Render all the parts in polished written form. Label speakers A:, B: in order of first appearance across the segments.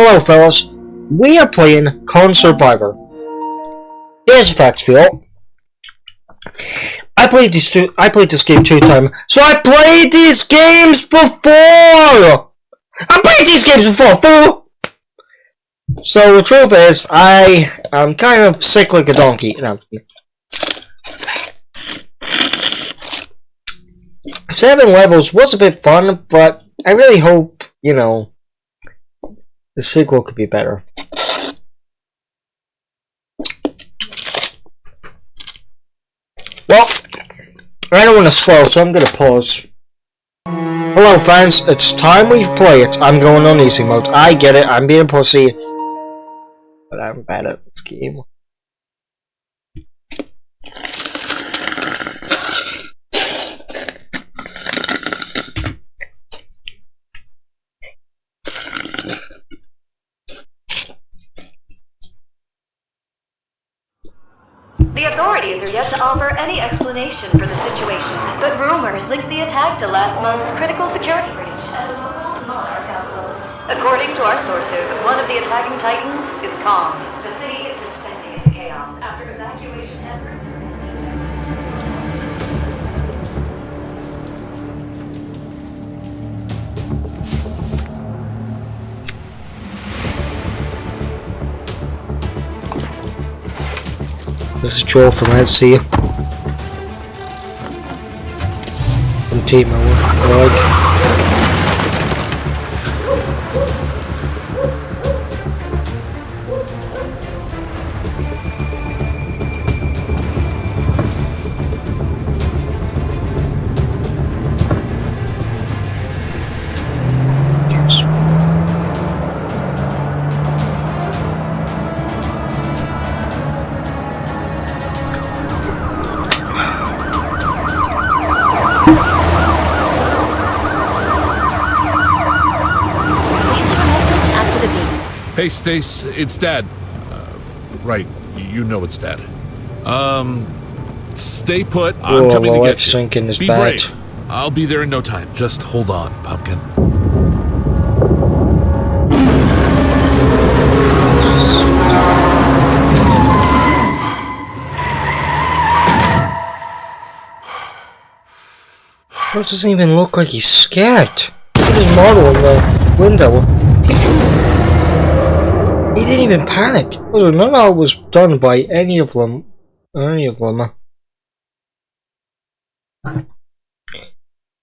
A: Hello fellas, we are playing Con Survivor. Here's the facts, Phil. I played this game 2 times, so I played these games before! I played these games before, fool! So the truth is, I am kind of sick like a donkey. No. 7 levels was a bit fun, but I really hope, the sequel could be better. Well, I don't want to spoil, so I'm gonna pause. Hello fans, it's time we play it. I'm going on easy mode. I get it, I'm being a pussy. But I'm bad at this game.
B: The authorities are yet to offer any explanation for the situation, but rumors link the attack to last month's critical security breach at a local monarch outpost. According to our sources, one of the attacking titans is Kong. The city is descending into chaos after evacuation efforts are
A: This is Joel from SC. From Team I
C: Hey, Stace, it's Dad. Right, you know it's Dad. Stay put. I'm coming to get you. Be brave. I'll be there in no time. Just hold on, Pumpkin.
A: It doesn't even look like he's scared. Look at his model in the window. He didn't even panic. None of that was done by any of them.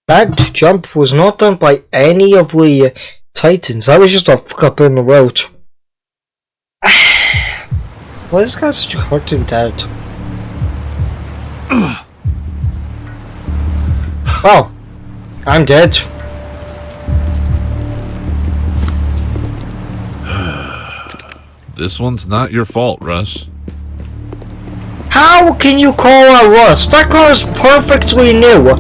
A: That jump was not done by any of the Titans. That was just a fuck up in the road. Why is this guy such a cartoon dad? Oh, I'm dead.
C: This one's not your fault, Russ.
A: How can you call that Russ? That car is perfectly new.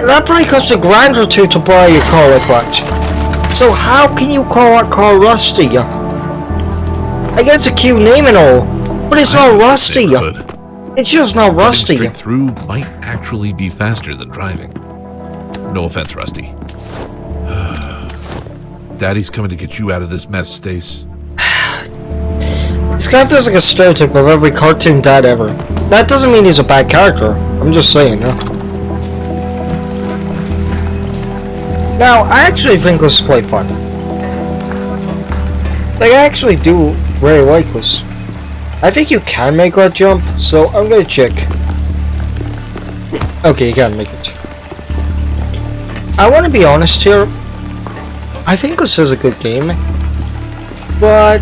A: That probably cost $1,000 or $2 to buy a car like that. So how can you call that car rusty? I get it's a cute name and all, but it's not rusty. It's just not rusty.
C: Straight through might actually be faster than driving. No offense, Rusty. Daddy's coming to get you out of this mess, Stace.
A: This guy feels like a stereotype of every cartoon dad ever. That doesn't mean he's a bad character. I'm just saying, Now, I actually think this is quite fun. Like, I actually do really like this. I think you can make that jump, so I'm gonna check. Okay, you can make it. I want to be honest here. I think this is a good game, but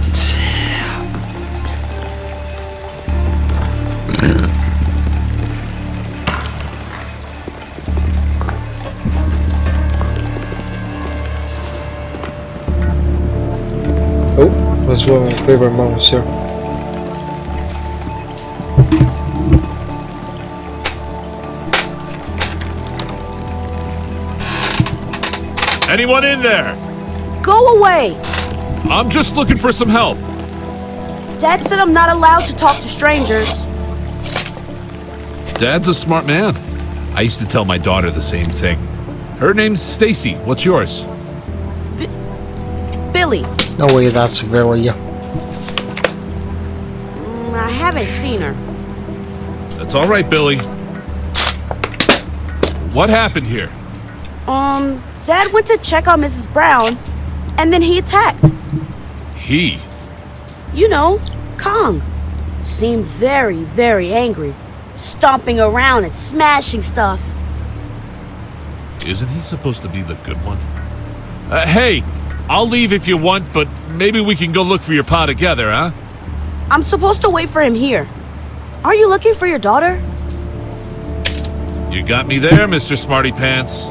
A: that's one of my favorite moments here.
C: Anyone in there?
D: Go away!
C: I'm just looking for some help.
D: Dad said I'm not allowed to talk to strangers.
C: Dad's a smart man. I used to tell my daughter the same thing. Her name's Stacy. What's yours?
D: Billy.
A: No way that's really...
D: I haven't seen her.
C: That's all right, Billy. What happened here?
D: Dad went to check on Mrs. Brown, and then he attacked.
C: He?
D: You know, Kong. Seemed very, very angry. Stomping around and smashing stuff.
C: Isn't he supposed to be the good one? Hey, I'll leave if you want, but maybe we can go look for your pa together, huh?
D: I'm supposed to wait for him here. Are you looking for your daughter?
C: You got me there, Mr. Smarty Pants.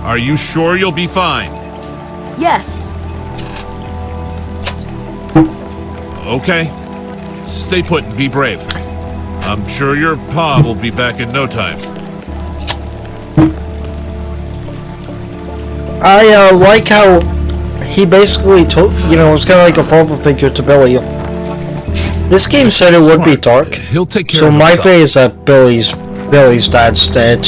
C: Are you sure you'll be fine?
D: Yes.
C: Okay. Stay put and be brave. I'm sure your pa will be back in no time.
A: I like how he basically told, was kind of like a father figure to Billy. This game said it would be dark,
C: He'll take care
A: so
C: of
A: my
C: himself.
A: theory is that Billy's dad's dead.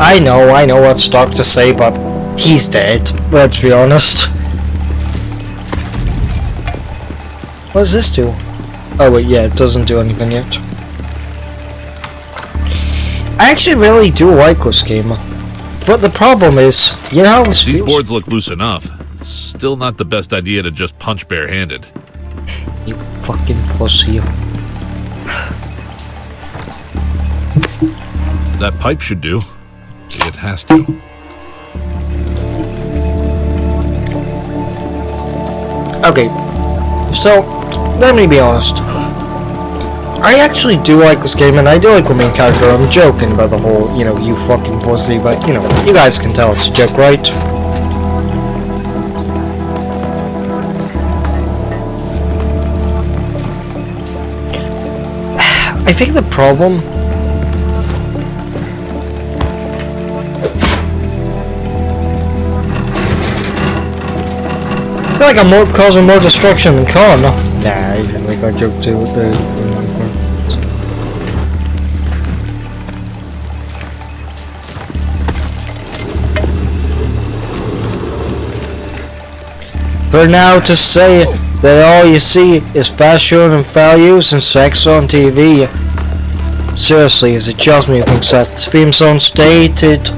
A: I know what's dark to say, but he's dead, let's be honest. What does this do? Oh wait, yeah, it doesn't do anything yet. I actually really do like this game. But the problem is, you know how this
C: These
A: feels?
C: boards look loose enough. Still not the best idea to just punch barehanded.
A: You fucking pussy.
C: That pipe should do. It has to.
A: Okay, so, let me be honest. I actually do like this game, and I do like the main character. I'm joking about the whole, you fucking pussy, but, you guys can tell it's a joke, right? I think the problem... I feel like I'm causing more destruction than Con. Nah, I didn't make that joke too with the... For now to say that all you see is fashion and values and sex on TV. Seriously, is it just me who thinks that theme song stated?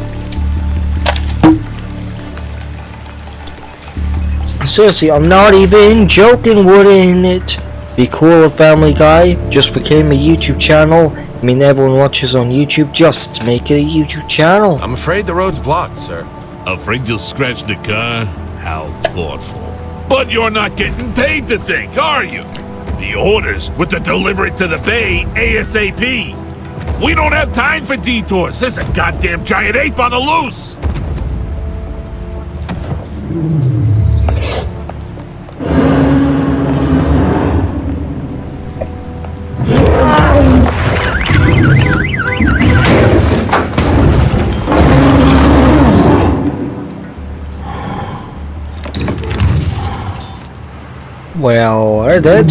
A: Seriously, I'm not even joking, wouldn't it be cool if Family Guy just became a YouTube channel? I mean, everyone watches on YouTube, just make it a YouTube channel.
E: I'm afraid the road's blocked, sir.
C: Afraid you'll scratch the car? How thoughtful. But you're not getting paid to think, are you? The orders were to deliver it to the bay ASAP. We don't have time for detours. There's a goddamn giant ape on the loose.
A: Well, I did.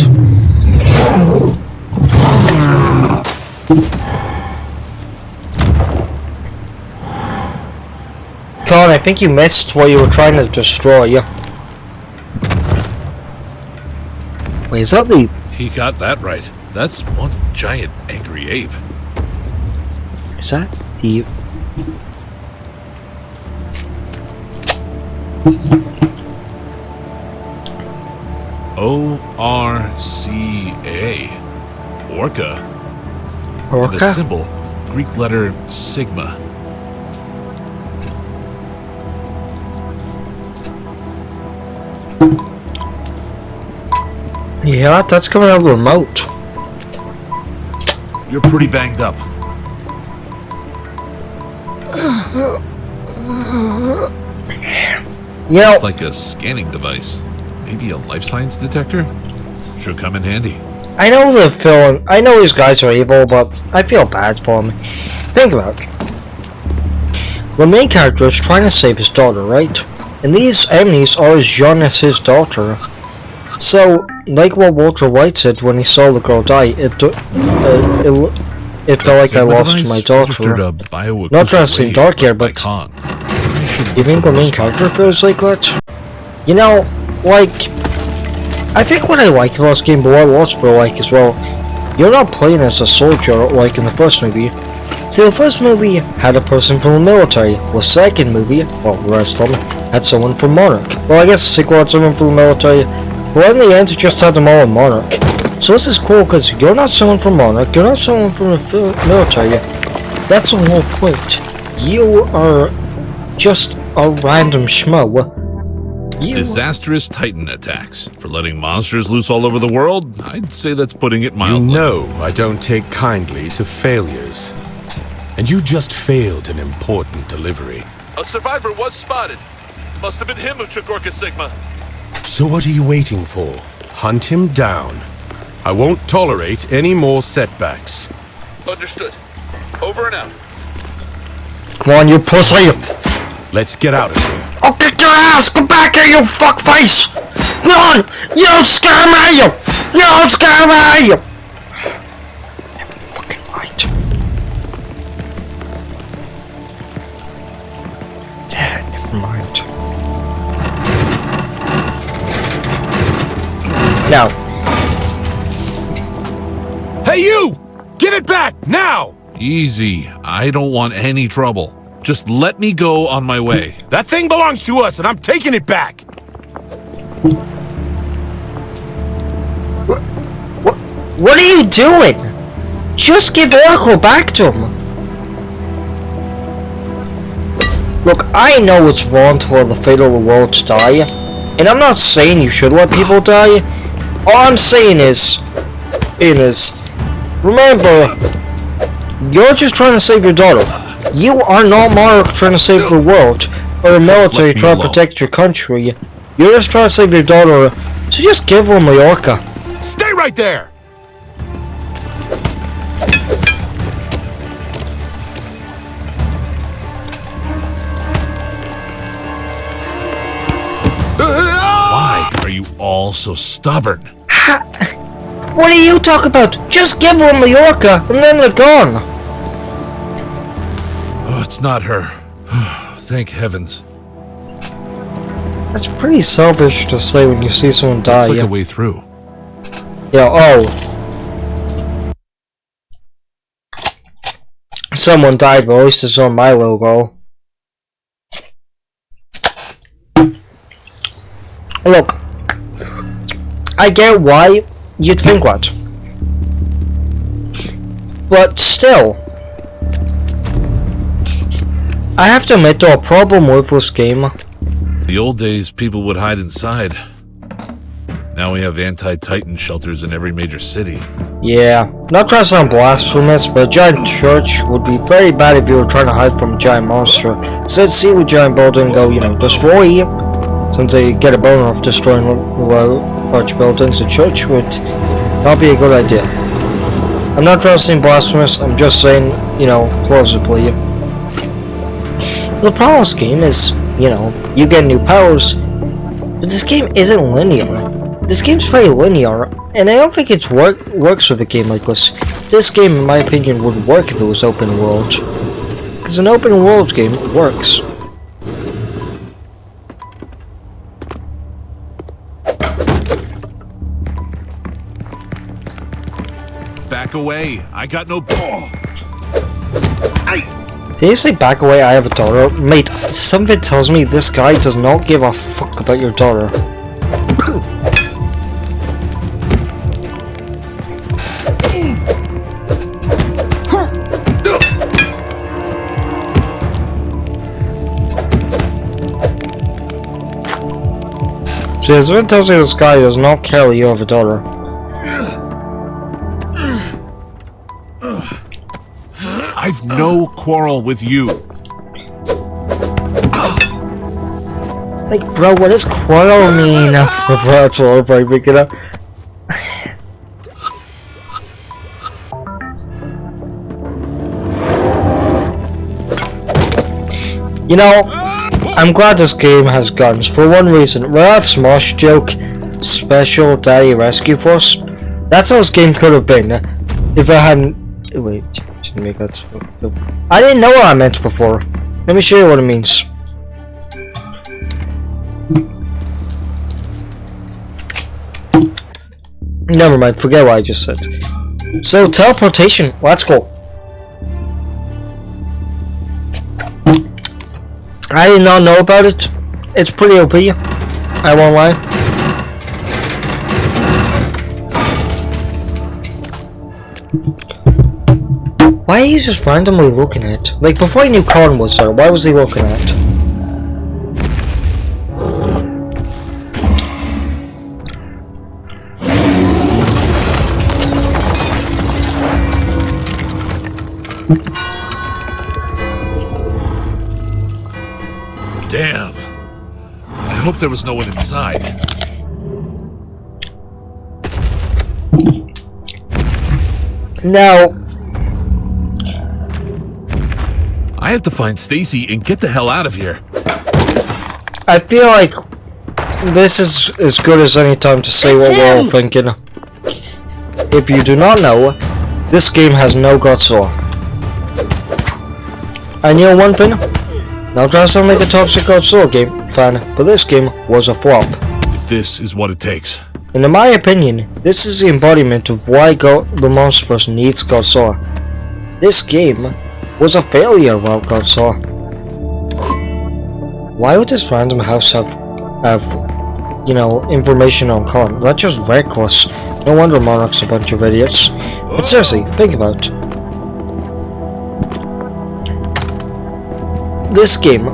A: Colin, I think you missed what you were trying to destroy. Wait, is that the...
C: He got that right. That's one giant angry ape.
A: Is that the...
C: O-R-C-A. Orca. And the
A: Orca?
C: symbol, Greek letter sigma.
A: Yeah, that's coming out of the remote.
C: You're pretty banged up. It's like a scanning device. Maybe a life science detector? Should come in handy.
A: I know the film. I know these guys are evil, but I feel bad for them. Think about it. The main character is trying to save his daughter, right? And these enemies are as young as his daughter. So, like what Walter White said when he saw the girl die, it felt like I lost my daughter. Not trying to seem dark here, but
C: should
A: You think the main character feels like that? You know, like, I think what I like about this game, but what lots people like as well, you're not playing as a soldier like in the first movie. See, the first movie had a person from the military. The second movie, well, the rest of them, had someone from Monarch. Well, I guess the sequel had someone from the military, but in the end, it just had them all in Monarch. So this is cool because you're not someone from Monarch, you're not someone from the military. That's the whole point. You are just a random schmo.
C: Disastrous Titan attacks. For letting monsters loose all over the world, I'd say that's putting it
E: You
C: mildly.
E: know I don't take kindly to failures. And you just failed an important delivery.
C: A survivor was spotted. Must have been him who took Orca Sigma.
E: So what are you waiting for? Hunt him down. I won't tolerate any more setbacks.
C: Understood. Over and out.
A: Come on, you pussy!
E: Let's get out of here.
A: I'll kick your ass! Come back here, you fuckface! Come on! You don't scare me! You don't scare me! Never fucking mind. Yeah, never mind. Now.
E: Hey you! Give it back, now!
C: Easy. I don't want any trouble. Just let me go on my way.
E: That thing belongs to us and I'm taking it back!
A: What are you doing? Just give Oracle back to him. Look, I know it's wrong to let the fate of the world die, and I'm not saying you should let people die. All I'm saying is, remember, you're just trying to save your daughter. You are not Monarch trying to save the world, or the military trying to protect your country. You're just trying to save your daughter, so just give them Mallorca.
E: Stay right there!
C: Why are you all so stubborn?
A: What do you talk about? Just give them Mallorca, and then they're gone.
C: Oh, it's not her. Thank heavens.
A: That's pretty selfish to say when you see someone die.
C: It's like a way through.
A: Yeah, oh. Someone died, but at least it's on my logo. Look, I get why you'd think that. But still, I have to admit though, a problem with this game.
C: The old days, people would hide inside. Now we have anti-Titan shelters in every major city.
A: Yeah, not trying to sound blasphemous, but a giant church would be very bad if you were trying to hide from a giant monster. Instead, see the giant building and go, you know, destroy. Since they get a boner of destroying large buildings, a church would not be a good idea. I'm not trying to seem blasphemous, I'm just saying, you know, plausibly. The problem with this game is, you know, you get new powers, but this game isn't linear. This game's very linear, and I don't think it works with a game like this. This game, in my opinion, would work if it was open world. Because an open world game works.
C: Back away. I got no...
A: Did you say back away, I have a daughter? Mate, something tells me this guy does not give a fuck about your daughter. See, something tells me this guy does not care that you have a daughter.
C: I've no quarrel with you.
A: Like, bro, what does quarrel mean? That's what I'm probably picking up. You know, I'm glad this game has guns for one reason. Without Smosh Joke, Special Daddy Rescue Force, that's how this game could have been if I hadn't. Wait, make that. I didn't know what I meant before. Let me show you what it means. Never mind, forget what I just said. So, teleportation, let's go. I did not know about it. It's pretty OP, I won't lie. Why are you just randomly looking at it? Like, before I knew Colin was there, why was he looking at it?
C: Damn. I hope there was no one inside.
A: Now,
C: I have to find Stacy and get the hell out of here.
A: I feel like this is as good as any time to say what we're all thinking. If you do not know, this game has no Godzilla. And you know one thing? Not trying to sound like a toxic Godzilla game fan, but this game was a flop.
C: If this is what it takes.
A: And in my opinion, this is the embodiment of why the Monsterverse needs Godzilla. This game was a failure without Godzilla. Why would this random house have you know, information on Colin? That's just reckless. No wonder Monarch's a bunch of idiots. But seriously, think about it. This game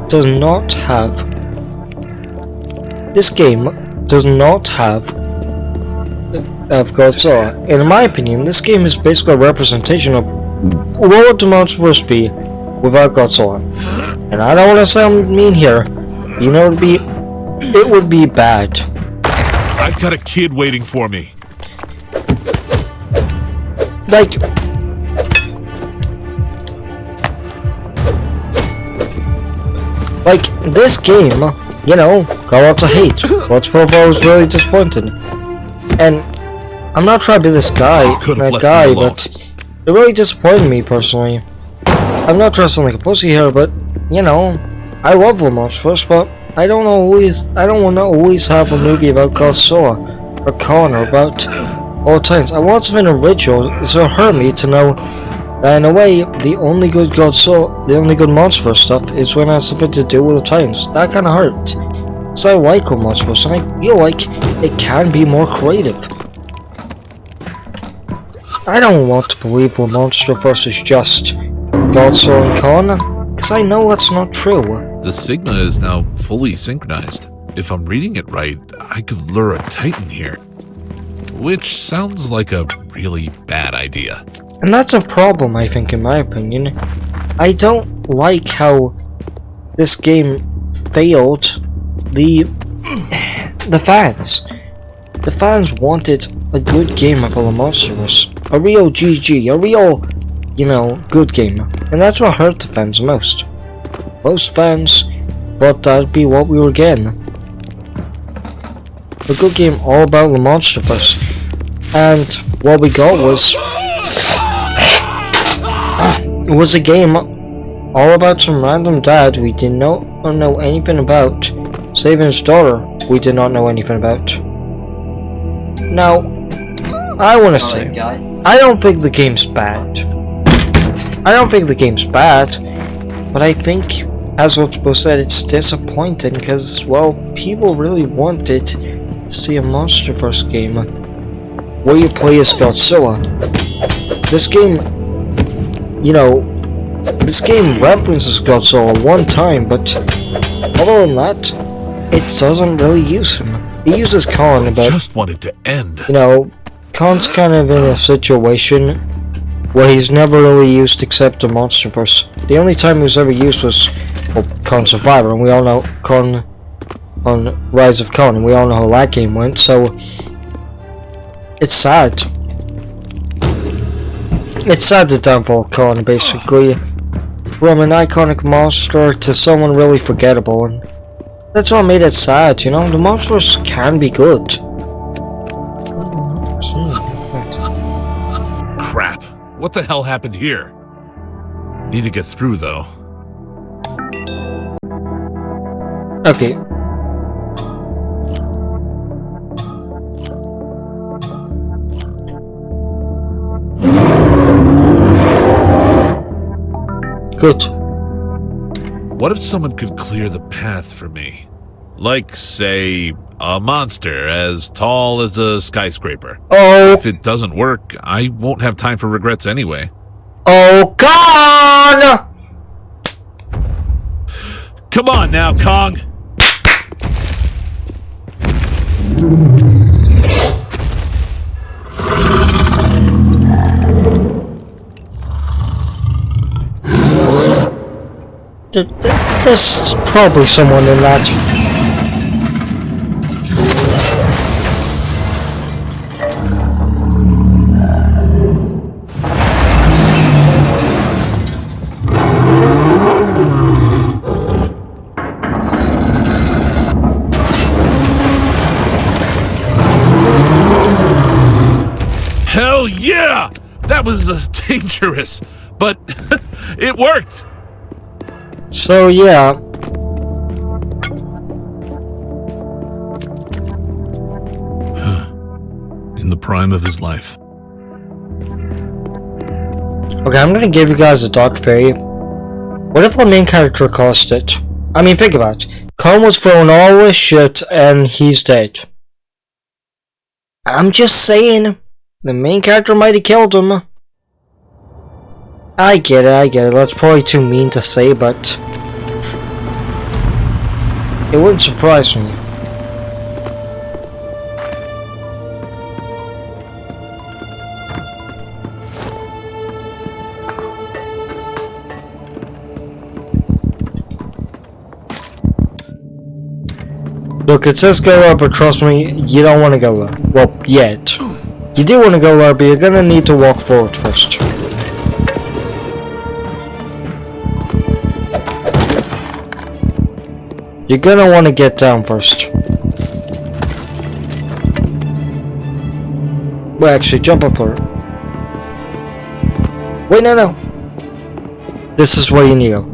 A: does not have. This game does not have Godzilla. In my opinion, this game is basically a representation of what would the Monsterverse be without Godzilla. And I don't want to sound mean here. You know, it would be bad.
C: I've got a kid waiting for me.
A: Like, this game, you know, got lots of hate. Lots of people was really disappointed. And I'm not trying to be this guy, but it really disappointed me personally. I'm not trying to sound like a pussy here, but you know, I love the Monsterverse, but I don't want to always have a movie about Godzilla or Colin or about all times. I want something original to hurt me to know that in a way, the only good Monsterverse stuff is when it has something to do with the Titans. That kind of hurt. So I like the Monsterverse, and I feel like it can be more creative. I don't want to believe the Monsterverse is just Godzilla and Colin, because I know that's not true.
C: The Sigma is now fully synchronized. If I'm reading it right, I could lure a Titan here. Which sounds like a really bad idea.
A: And that's a problem, I think, in my opinion. I don't like how this game failed the fans. The fans wanted a good game about the Monsterverse. A real GG, a real, you know, good game. And that's what hurt the fans most. Most fans thought that'd be what we were getting. A good game all about the Monsterverse. And what we got was a game all about some random dad we did not know anything about, saving his daughter we did not know anything about. Now, I want to say, I don't think the game's bad. But I think, as what's both said, it's disappointing because, well, people really wanted to see a Monsterverse game where you play as Godzilla. This game, you know, this game references Godzilla one time, but other than that, it doesn't really use him. It uses Colin, but
C: just wanted to end.
A: You know, Colin's kind of in a situation where he's never really used except the Monsterverse. The only time he was ever used was, well, Con Survivor, and we all know Con on Rise of Con, and we all know how that game went, so it's sad. It's sad the downfall of Colin, basically, from an iconic monster to someone really forgettable, and that's what made it sad, you know? The Monsterverse can be good.
C: Crap. What the hell happened here? Need to get through, though.
A: Okay. Good.
C: What if someone could clear the path for me? Like, say, a monster as tall as a skyscraper.
A: Oh.
C: If it doesn't work, I won't have time for regrets anyway.
A: Oh, God!
C: Come on now, Kong!
A: There's probably someone in that.
C: Hell yeah! That was dangerous, but it worked!
A: So, yeah.
C: In the prime of his life.
A: Okay, I'm gonna give you guys a dark theory. What if the main character caused it? I mean, think about it. Kong was throwing all this shit and he's dead. I'm just saying, the main character might have killed him. I get it. That's probably too mean to say, but it wouldn't surprise me. Look, it says go there, but trust me, you don't want to go there. Well, yet. You do want to go there, but you're gonna need to walk forward first. You're gonna want to get down first. Well, actually, jump up there. Wait, no. This is where you need to go.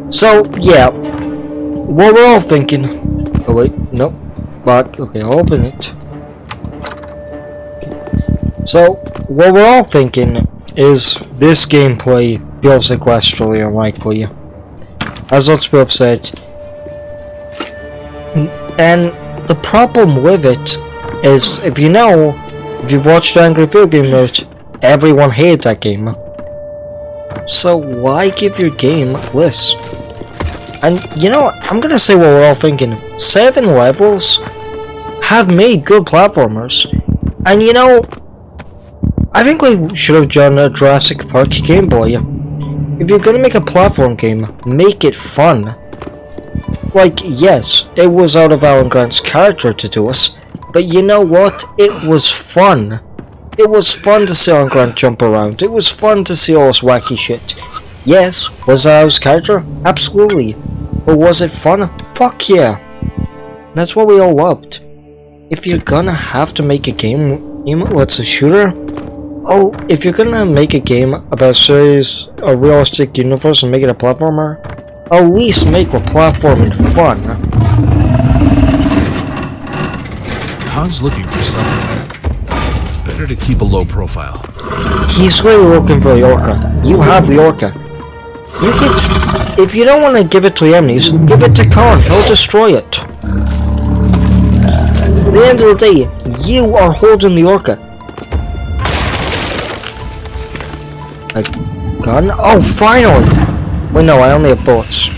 A: So, yeah. What we're all thinking... Oh, wait, no. Back. Okay, I'll open it. So, what we're all thinking is this gameplay feels equestrially unlikely. As lots of people have said. And the problem with it is, if you've watched Angry Video Game Nerd, everyone hated that game. So why give your game this? And you know, I'm gonna say what we're all thinking. 7 levels have made good platformers. And you know, I think we should have done a Jurassic Park Game Boy. If you're gonna make a platform game, make it fun. Like, yes, it was out of Alan Grant's character to do us, but you know what? It was fun. It was fun to see Alan Grant jump around. It was fun to see all this wacky shit. Yes, was that his character? Absolutely. But was it fun? Fuck yeah. That's what we all loved. If you're gonna have to make a game, what's a shooter? Oh, if you're gonna make a game about a realistic universe and make it a platformer, at least make the platforming fun.
C: Kong's looking for something. Better to keep a low profile.
A: He's really looking for the Orca. You have the Orca. You could, if you don't want to give it to the enemies, give it to Kong. He'll destroy it. At the end of the day, you are holding the Orca. A gun? Oh, finally! Wait, no, I only have bullets.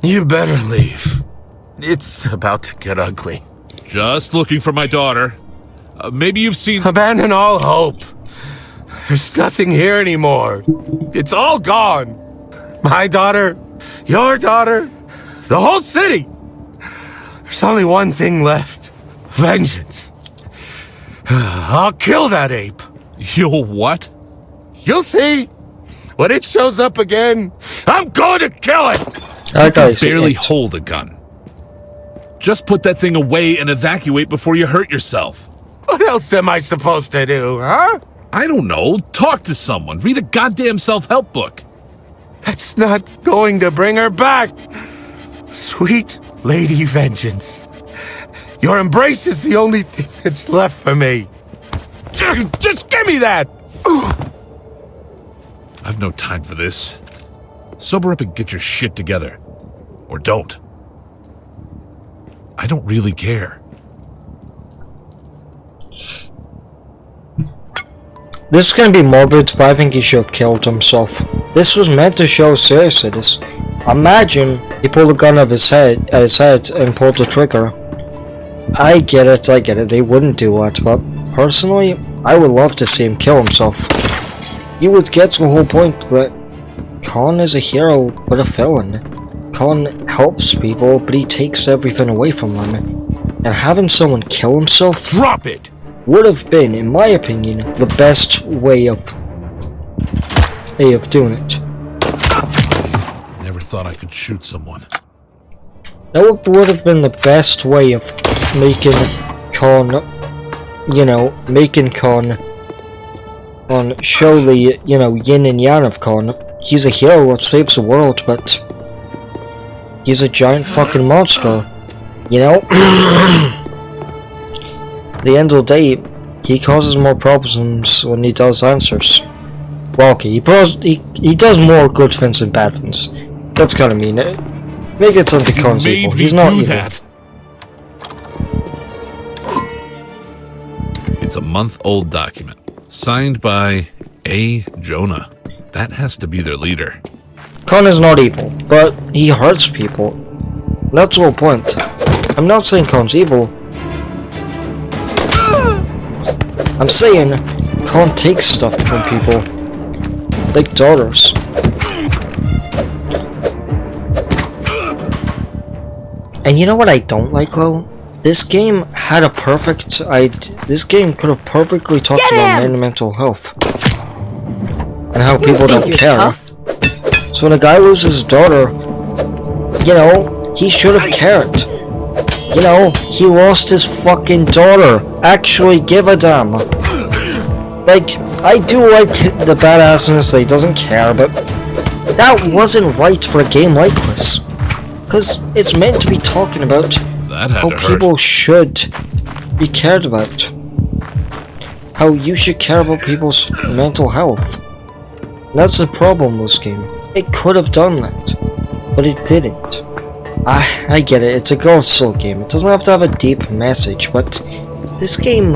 E: You better leave. It's about to get ugly.
C: Just looking for my daughter. Maybe you've seen...
E: Abandon all hope. There's nothing here anymore. It's all gone. My daughter, your daughter, the whole city. There's only one thing left. Vengeance. I'll kill that ape.
C: You'll what?
E: You'll see. When it shows up again, I'm going to kill it.
C: You can barely hold a gun. Just put that thing away and evacuate before you hurt yourself.
E: What else am I supposed to do, huh?
C: I don't know. Talk to someone. Read a goddamn self-help book.
E: That's not going to bring her back. Sweet Lady Vengeance. Your embrace is the only thing that's left for me. Just give me that!
C: I've no time for this. Sober up and get your shit together. Or don't. I don't really care.
A: This is gonna be morbid, but I think he should have killed himself. This was meant to show how serious it is. Imagine he pulled a gun at his head and pulled the trigger. I get it, they wouldn't do that, but personally, I would love to see him kill himself. You would get to the whole point that Con is a hero, but a villain. Con helps people, but he takes everything away from them. And having someone kill himself
E: Drop it!
A: would have been, in my opinion, the best way of doing it.
C: Never thought I could shoot someone.
A: That would have been the best way of making Con, show the, yin and yang of Con. He's a hero that saves the world, but he's a giant fucking monster, the end of the day, he causes more problems when he does answers. Well, okay, he does more good things than bad things. That's kind of mean. Maybe it's something Con's evil. He's not evil.
C: That. It's a month-old document, signed by A. Jonah. That has to be their leader.
A: Con is not evil, but he hurts people. That's the whole point. I'm not saying Con's evil. I'm saying Con takes stuff from people, like daughters. And you know what I don't like, though? This game had a perfect this game could have perfectly talked about men and mental health. And how people don't care.
D: Tough?
A: So when a guy loses his daughter, he should have cared. He lost his fucking daughter. Actually give a damn. Like, I do like the badassness that he doesn't care, but that wasn't right for a game like this. Because it's meant to be talking about
C: That had
A: how
C: to hurt.
A: people should be cared about. How you should care about people's mental health. And that's the problem with this game. It could have done that, but it didn't. I get it, it's a Girls' Soul game. It doesn't have to have a deep message, but this game...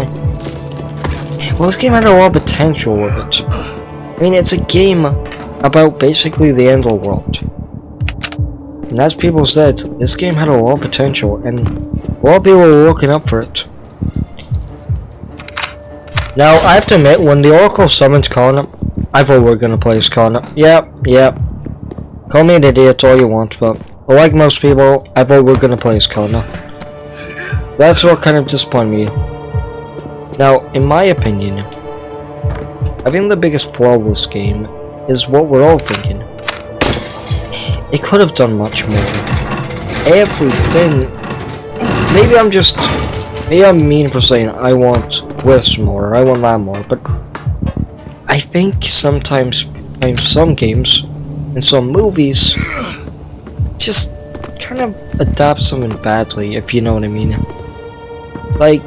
A: Well, this game had a lot of potential with it. I mean, it's a game about basically the end of the world. And as people said, this game had a lot of potential, and a lot of people were looking up for it. Now, I have to admit, when the Oracle summoned Con, I thought we were gonna play as Con. Yep. Call me an idiot all you want, but like most people, I thought we were gonna play as Con. That's what kind of disappointed me. Now, in my opinion, I think the biggest flaw with this game is what we're all thinking. It could have done much more. Everything. Maybe I'm mean for saying I want this more, I want that more, but I think sometimes in some games, in some movies, just kind of adapt something badly, if you know what I mean. Like,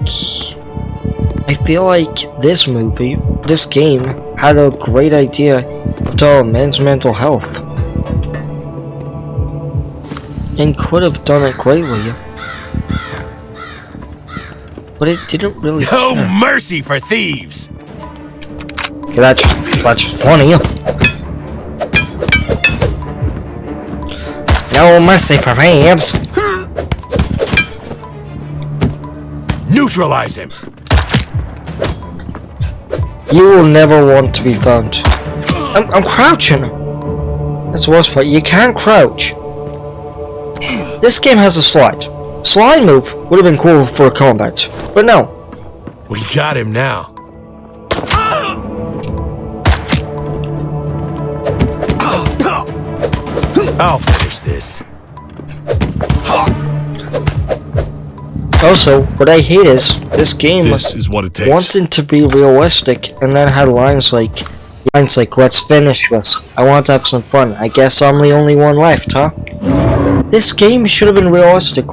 A: I feel like this game, had a great idea of men's mental health. And could have done it greatly. But it didn't really
E: No
A: care.
E: mercy for thieves!
A: Okay, that's funny. No mercy for thieves.
E: Neutralize him!
A: You will never want to be found. I'm crouching. That's the worst part. You can't crouch. This game has a slide. Slide move would have been cool for combat, but no.
E: We got him now. I'll finish this.
A: Also, what I hate is this game
C: This is what it takes.
A: wanted to be realistic, and then had lines like, "Let's finish this. I want to have some fun. I guess I'm the only one left, huh?" This game should have been realistic,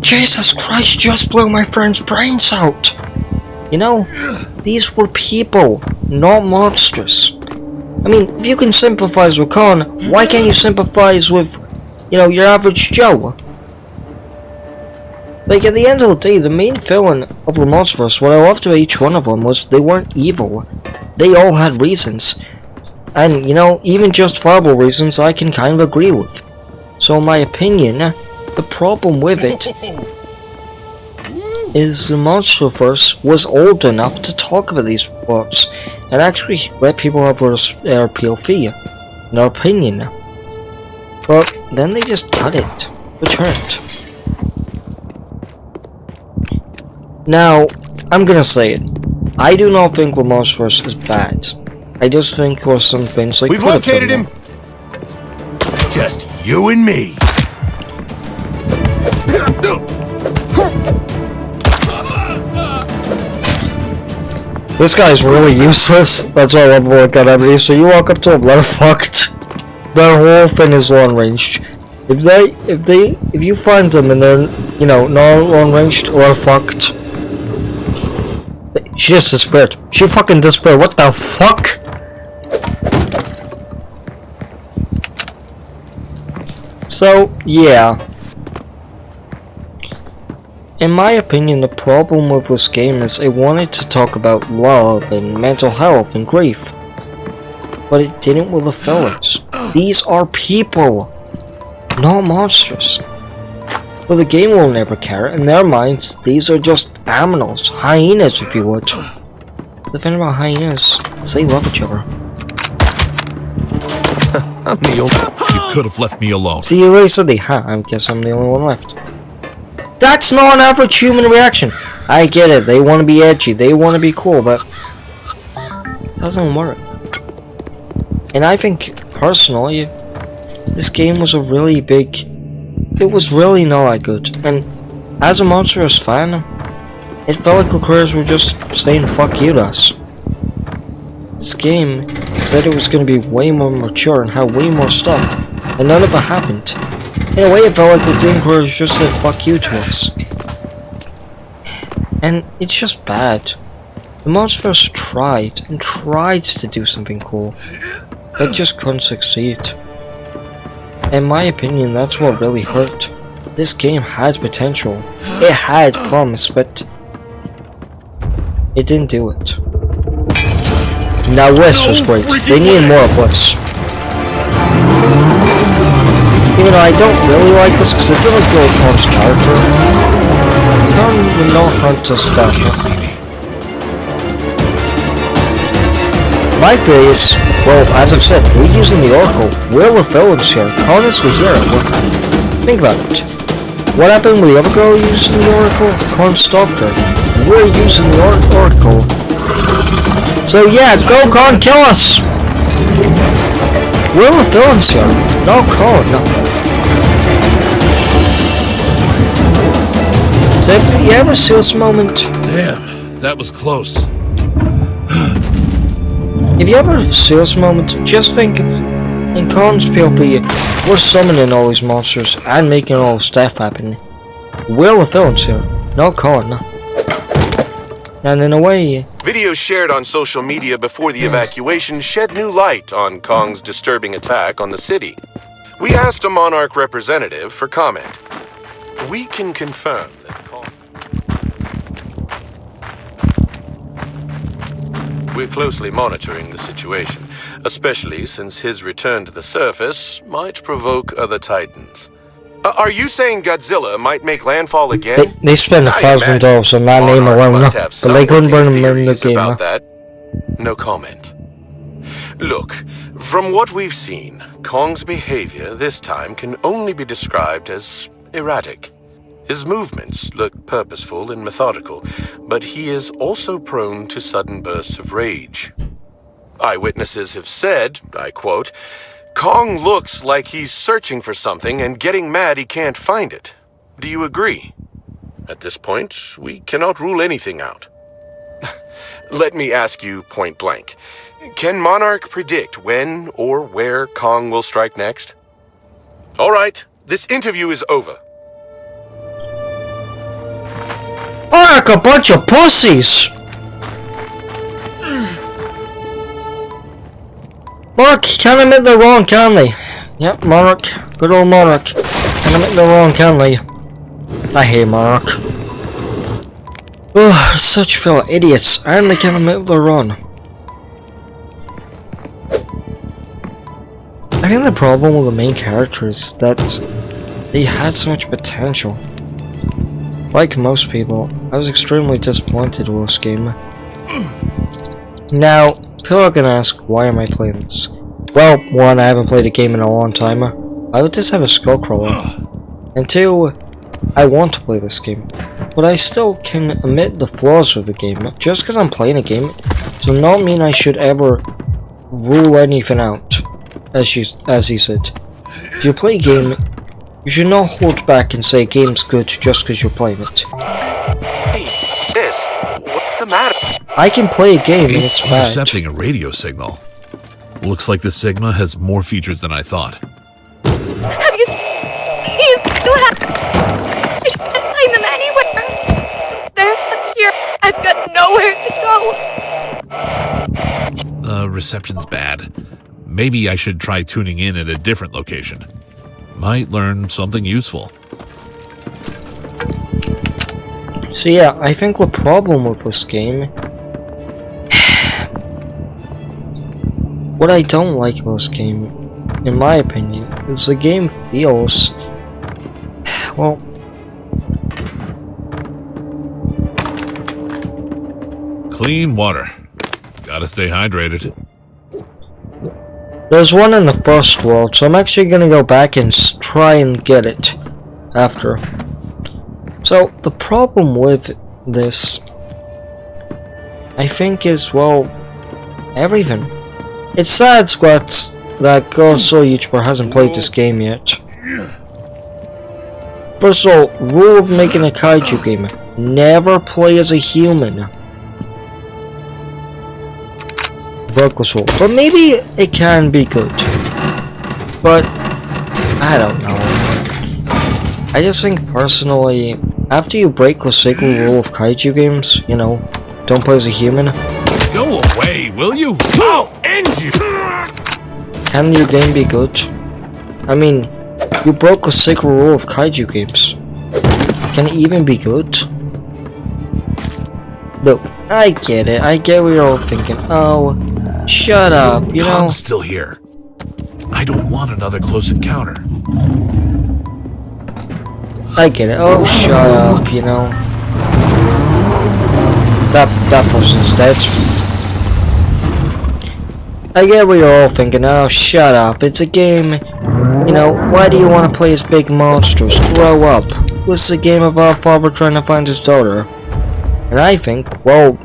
A: Jesus Christ, just blew my friend's brains out. You know, these were people, not monsters. I mean, if you can sympathize with Khan, why can't you sympathize with, you know, your average Joe? Like, at the end of the day, the main villain of the Monsterverse, what I loved about each one of them was they weren't evil. They all had reasons. And, you know, even justifiable reasons I can kind of agree with. So in my opinion, the problem with it is the Monsterverse was old enough to talk about these plots and actually let people have their POV, their opinion. But then they just cut it, which hurt. Now, I'm gonna say it. I do not think the Monsterverse is bad. I just think there were some things like
E: we've located him. Just you and me.
A: This guy's really useless. That's why I love working on everybody. So you walk up to him, they're fucked. Their whole thing is long ranged. If you find them and they're, you know, not long ranged or fucked. She just disappeared. She fucking disappeared. What the fuck? So, yeah. In my opinion, the problem with this game is it wanted to talk about love and mental health and grief. But it didn't with the villains. These are people, not monsters. But the game will never care. In their minds, these are just animals. Hyenas, if you would. The thing about hyenas is they love each other.
E: I'm the only...
C: You could have left me alone.
A: See, you already said I guess I'm the only one left. That's not an average human reaction. I get it, they want to be edgy, they want to be cool, but it doesn't work. And I think, personally, this game was a really big... It was really not that good. And as a Monsterverse fan, it felt like the creators were just saying fuck you to us. This game said it was going to be way more mature and have way more stuff, and none of it happened. In a way, it felt like the game creators just said fuck you to us. And it's just bad. The Monsterverse tried and tried to do something cool, but just couldn't succeed. In my opinion, that's what really hurt. This game had potential. It had promise, but it didn't do it. Now this was great. They needed more of this. Even though I don't really like this because it doesn't feel like Tom's character. Tom would not hunt us down. My theory is, well, as I've said, we're using the Oracle. We're the villains here. Khan is the hero. Think about it. What happened with the other girl using the Oracle? Khan stopped her. We're using the Oracle. So yeah, go Khan, kill us! We're the villains here. No Khan, no. So if you ever see this moment...
C: Damn, that was close.
A: If you ever see this moment, just think, in Khan's POV, we're summoning all these monsters and making all the stuff happen. We're the villains here, not Khan. And in a way...
E: Videos shared on social media before the evacuation shed new light on Kong's disturbing attack on the city. We asked a Monarch representative for comment. We can confirm that Kong... We're closely monitoring the situation, especially since his return to the surface might provoke other titans. Are you saying Godzilla might make landfall again?
A: They spent $1,000 on that name alone, but they couldn't bring him in the game.
E: About that. No comment. Look, from what we've seen, Kong's behavior this time can only be described as erratic. His movements look purposeful and methodical, but he is also prone to sudden bursts of rage. Eyewitnesses have said, I quote, Kong looks like he's searching for something and getting mad he can't find it. Do you agree? At this point, we cannot rule anything out. Let me ask you point blank. Can Monarch predict when or where Kong will strike next? All right, this interview is over.
A: Monarch, a bunch of pussies! Mark, can't admit they're wrong, can they? Yep, Mark. Good old Mark. Can't admit they're wrong, can they? I hate Mark. Ugh, such fellow idiots, and they can't admit they're wrong. I think the problem with the main character is that they had so much potential. Like most people, I was extremely disappointed with this game. Now, people are gonna ask, why am I playing this? Well, one, I haven't played a game in a long time. I would just have a skullcrawler. And two, I want to play this game. But I still can admit the flaws of the game. Just because I'm playing a game does not mean I should ever rule anything out. As he said. If you play a game, you should not hold back and say a game's good just because you're playing it.
E: Hey, what's this? What's the matter?
A: I can play a game and it's bad.
C: Intercepting a radio signal. Looks like the Sigma has more features than I thought.
B: Have you seen? He's still I can't find them anywhere. They're not here. I've got nowhere to go.
C: Reception's bad. Maybe I should try tuning in at a different location. Might learn something useful.
A: So yeah, I think the problem with this game... what I don't like about this game, in my opinion, is the game feels... well...
C: Clean water. Gotta stay hydrated.
A: There's one in the first world, so I'm actually gonna go back and try and get it after. So, the problem with this, I think is, well, everything. It's sad that Gozo YouTuber hasn't played this game yet. First of all, rule of making a kaiju game, never play as a human. But maybe it can be good. But I don't know. I just think personally, after you break the sacred rule of kaiju games, you know, don't play as a human.
C: Go away, will you? I'll end you!
A: Can your game be good? I mean, you broke the sacred rule of kaiju games. Can it even be good? Look, I get it. I get what you're all thinking. Oh, shut up, you know.
C: Tom's still here. I don't want another close encounter.
A: I get it. Oh, shut up, you know. That person's dead. I get what you're all thinking. Oh, shut up. It's a game. You know, why do you want to play as big monsters? Grow up. This is a game about a father trying to find his daughter. And I think, well,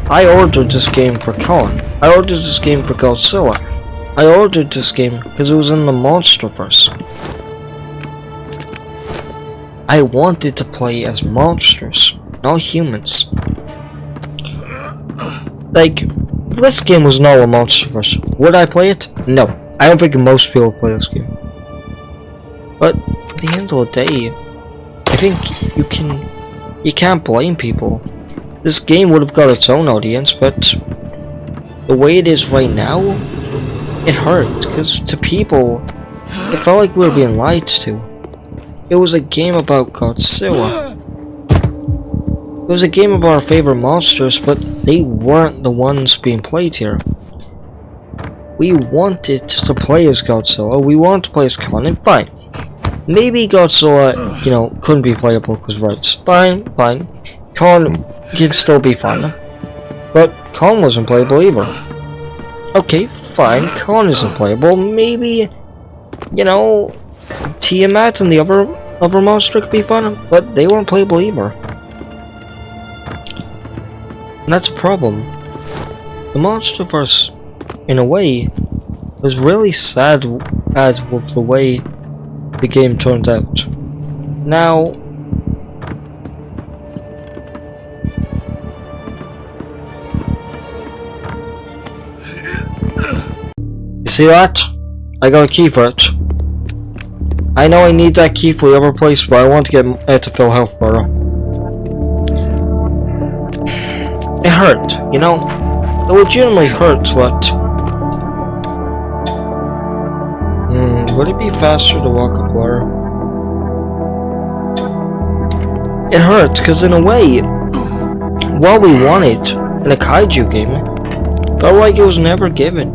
A: I ordered this game for Con. I ordered this game for Godzilla. I ordered this game because it was in the Monsterverse. I wanted to play as monsters, not humans. Like, if this game was not a Monsterverse, would I play it? No. I don't think most people play this game. But at the end of the day, I think you can't blame people. This game would have got its own audience, but the way it is right now, it hurt, because to people, it felt like we were being lied to. It was a game about Godzilla. It was a game about our favorite monsters, but they weren't the ones being played here. We wanted to play as Godzilla, we wanted to play as Kong, and fine. Maybe Godzilla, you know, couldn't be playable because rights. Fine. Kong can still be fun. But Kong wasn't playable either. Okay, fine, Kong isn't playable. Maybe, you know, Tiamat and the other monster could be fun, but they weren't playable either. And that's a problem. The Monsterverse, in a way, was really sad with the way the game turned out. Now, you see that? I got a key for it. I know I need that key for the other place, but I want to get it to Phil Health Borough. It hurt, you know? It legitimately hurts, but would it be faster to walk up water? It hurts, because in a way, what we wanted in a kaiju game felt like it was never given.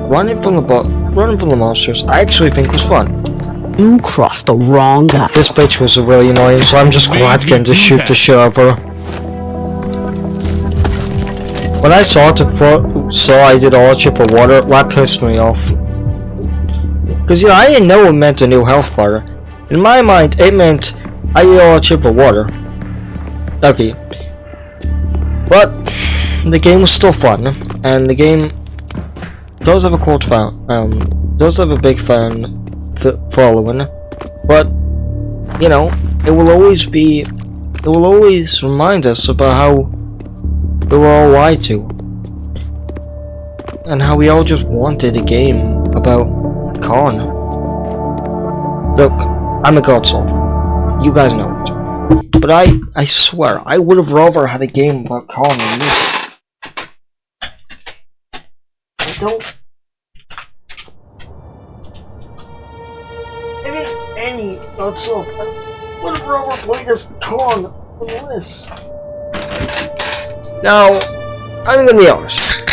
A: Running from the monsters, I actually think was fun.
D: You crossed the wrong guy.
A: This bitch was really annoying, so I'm just glad getting to shoot the shit out of her. When I saw I did all that shit for water, that pissed me off. Cause I didn't know it meant a new health bar. In my mind, it meant I did all that shit for water. Okay. But the game was still fun, and the game does have a does have a big fan following, but you know, it will always remind us about how we were all lied to, and how we all just wanted a game about Khan. Look, I'm a god solver. You guys know it. But I swear, I would have rather had a game about Khan than this. I don't... Any god solver, I would have rather played as Khan than this. Now, I'm gonna be honest.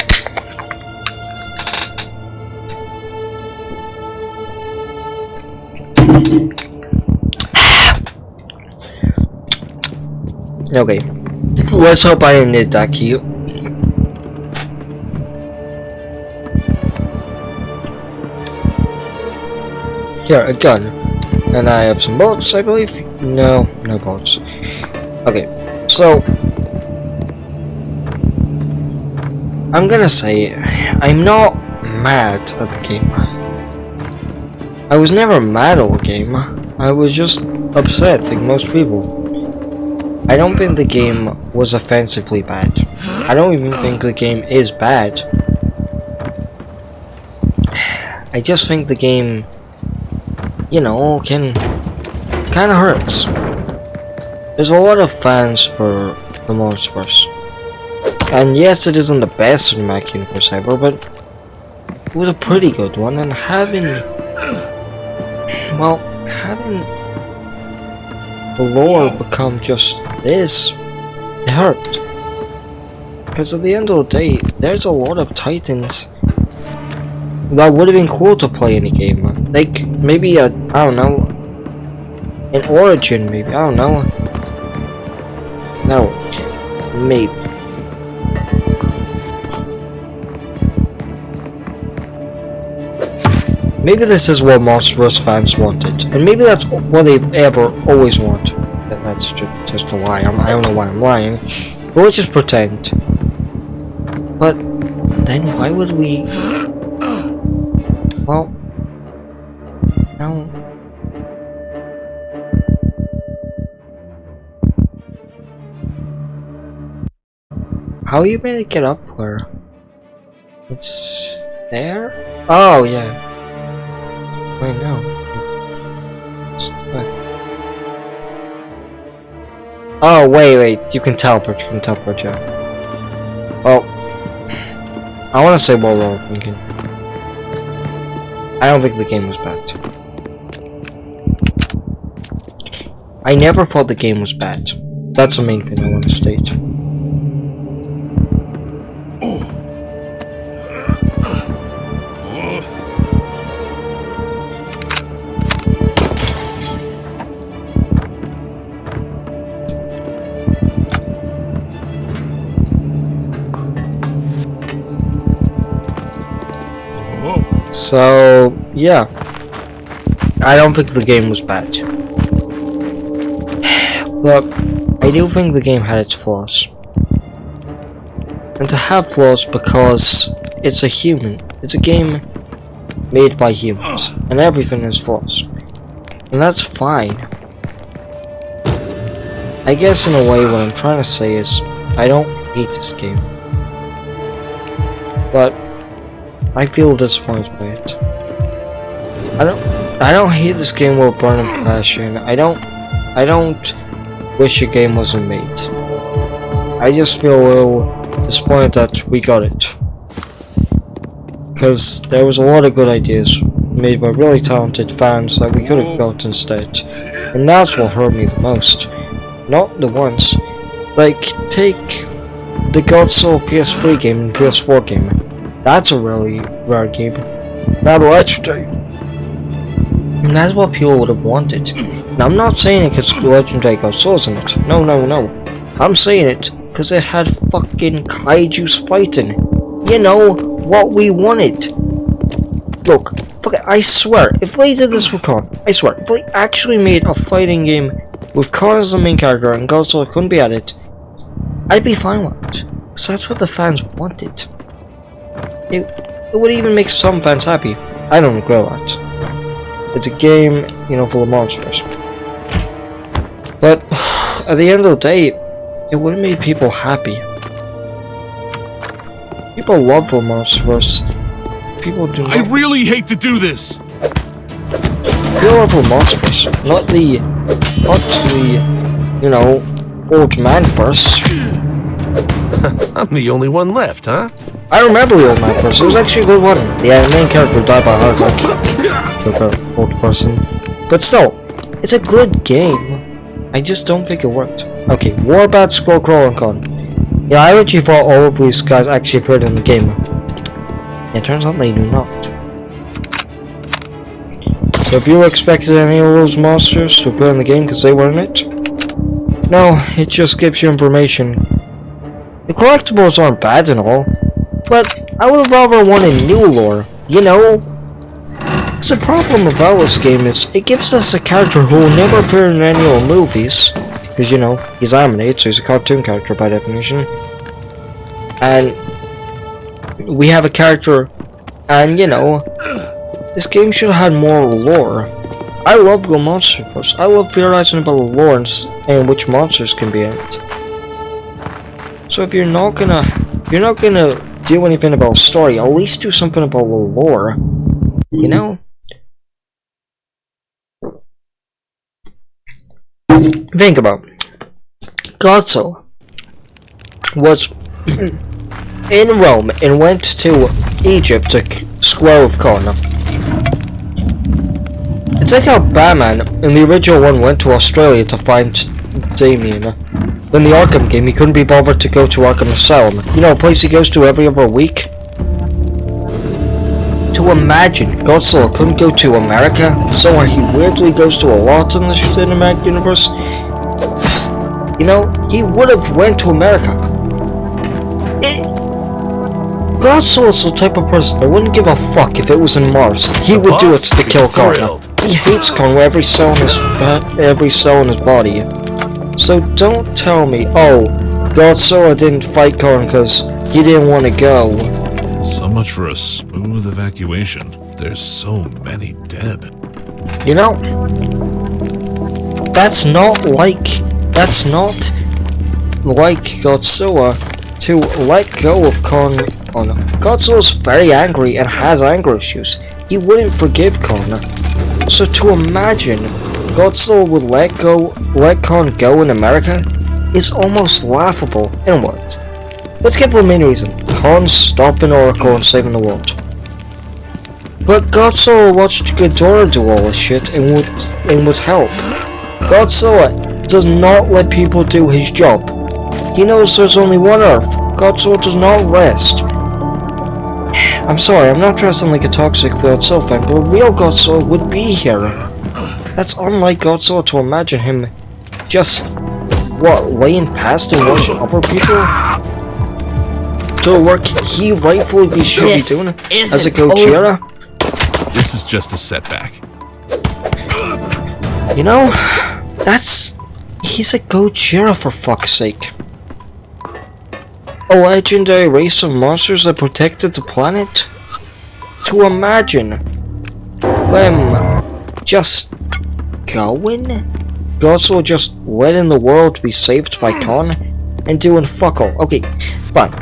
A: Okay, let's hope I didn't need that key. Here, a gun. And I have some bullets, I believe. No bullets. Okay, so I'm gonna say I'm not mad at the game. I was never mad at the game. I was just upset, like most people. I don't think the game was offensively bad. I don't even think the game is bad. I just think the game, you know, kinda hurts. There's a lot of fans for the Monsterverse. And yes, it isn't the best cinematic universe ever, but it was a pretty good one, and having the lore become just this, it hurt. Because at the end of the day, there's a lot of titans that would have been cool to play in a game. Like, maybe I don't know, an Origin, maybe, I don't know. No, maybe. Maybe this is what Monsterverse fans wanted, and maybe that's what they've always want. That's just a lie. I don't know why I'm lying, but let's just pretend. But then why would we? Well, no. How are you gonna get up where? It's there? Oh yeah. Wait, no. Oh, wait, you can teleport, yeah. Oh. I wanna say what we're all thinking. I don't think the game was bad. I never thought the game was bad. That's the main thing I want to state. So, yeah. I don't think the game was bad. But I do think the game had its flaws. And to have flaws because it's a game made by humans. And everything has flaws. And that's fine. I guess in a way what I'm trying to say is I don't hate this game. But I feel disappointed by it. I don't hate this game with burning passion. I don't wish the game wasn't made. I just feel a little disappointed that we got it. Because there was a lot of good ideas made by really talented fans that we could have built instead. And that's what hurt me the most. Not the ones. Like, take the Godzilla PS3 game and PS4 game. That's a really rare game. Not legendary. And that's what people would have wanted. Now, I'm not saying it because legendary Godzilla's in it. No. I'm saying it because it had fucking kaijus fighting. You know, what we wanted. Look, I swear, if they did this with Kong, I swear, if they actually made a fighting game with Kong as the main character and Godzilla couldn't be added, I'd be fine with it. Because that's what the fans wanted. It would even make some fans happy. I don't regret that. It's a game, you know, full of monsters. But, at the end of the day, it wouldn't make people happy. People love the monsters. People do not.
C: I really hate to do this.
A: People love the monsters, not the, you know, old man first.
E: I'm the only one left, huh?
A: I remember the old man first. It was actually a good one. The main character died by heart attack. With the old person. But still, it's a good game. I just don't think it worked. Okay, Warbat, Skullcrawler, and Con. Yeah, I actually thought all of these guys actually appeared in the game. It turns out they do not. So if you expected any of those monsters to appear in the game because they weren't it, no, it just gives you information. The collectibles aren't bad and all, but I would have rather wanted new lore, you know? Because the problem about this game is it gives us a character who will never appear in any of the movies, because you know, he's animated, so he's a cartoon character by definition. And we have a character, and you know, this game should have had more lore. I love the monsters. I love theorizing about the lore and which monsters can be in it. So if you're not gonna do anything about the story, at least do something about the lore. You know? Think about it. Godzilla was in Rome and went to Egypt to square with Kong. It's like how Batman in the original one went to Australia to find Damien. In the Arkham game, he couldn't be bothered to go to Arkham Asylum. You know, a place he goes to every other week. To imagine Godzilla couldn't go to America, somewhere he weirdly goes to a lot in the cinematic universe. You know, he would have went to America. Godzilla's the type of person that wouldn't give a fuck if it was in Mars. He would do it to kill Kong. He hates Kong with every cell in his body. So don't tell me, oh, Godzilla didn't fight Kong because he didn't want to go.
C: So much for a smooth evacuation. There's so many dead.
A: You know, that's not like Godzilla to let go of Kong. Godzilla's very angry and has anger issues. He wouldn't forgive Kong. So to imagine Godzilla would let Kong go in America is almost laughable. And what? Let's give the main reason. Kong stopping Oracle and saving the world. But Godzilla watched Ghidorah do all this shit and would help. Godzilla does not let people do his job. He knows there's only one Earth. Godzilla does not rest. I'm sorry, I'm not dressing like a toxic Godzilla fan, but a real Godzilla would be here. That's unlike Godzilla to imagine him just, laying past and watching other people do the work he rightfully should be doing as a Gojira.
C: This is just a setback.
A: You know, he's a Gojira for fuck's sake. A legendary race of monsters that protected the planet? To imagine them just going? Godzilla just letting the world be saved by Kong and doing fuck all. Okay, fine.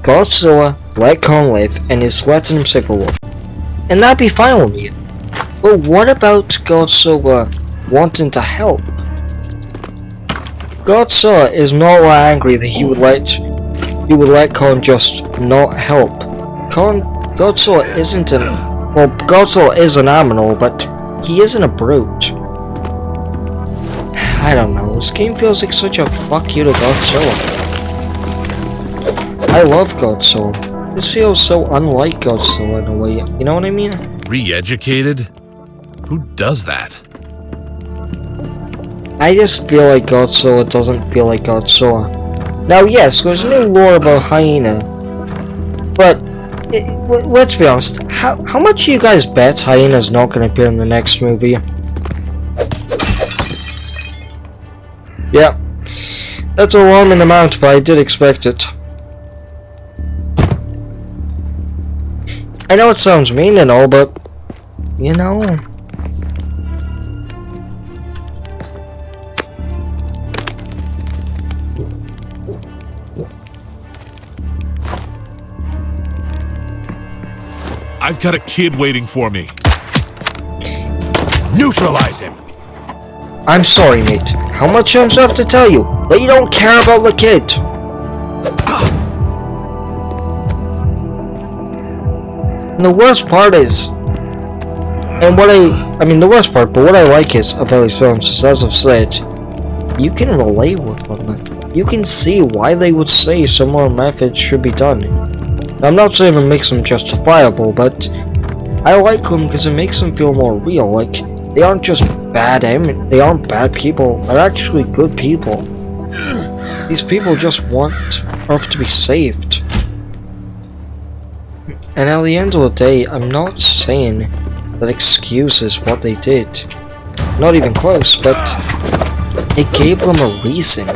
A: Godzilla let Kong live and is letting him save the world. And that'd be fine with me. But what about Godzilla wanting to help? Godzilla is not that angry that he would let Kong just not help. Godzilla isn't an Well, Godzilla is an animal, but he isn't a brute. I don't know, this game feels like such a fuck you to Godzilla. I love Godzilla. This feels so unlike Godzilla in a way, you know what I mean?
C: Re-educated? Who does that?
A: I just feel like Godzilla doesn't feel like Godzilla. Now yes, there's new lore about Hyena, but let's be honest, how much do you guys bet Hyena's not going to appear in the next movie? Yeah, that's a alarming amount, but I did expect it. I know it sounds mean and all, but, you know...
C: I've got a kid waiting for me.
E: Neutralize him!
A: I'm sorry, mate. How much times do I have to tell you that you don't care about the kid? And the worst part is, and what I mean the worst part, but what I like is about these films is, as I've said, you can relate with them. You can see why they would say similar methods should be done. Now, I'm not saying it makes them justifiable, but I like them because it makes them feel more real. Like, they aren't just they aren't bad people, they're actually good people. These people just want Earth to be saved. And at the end of the day, I'm not saying that excuses what they did. Not even close, but it gave them a reason.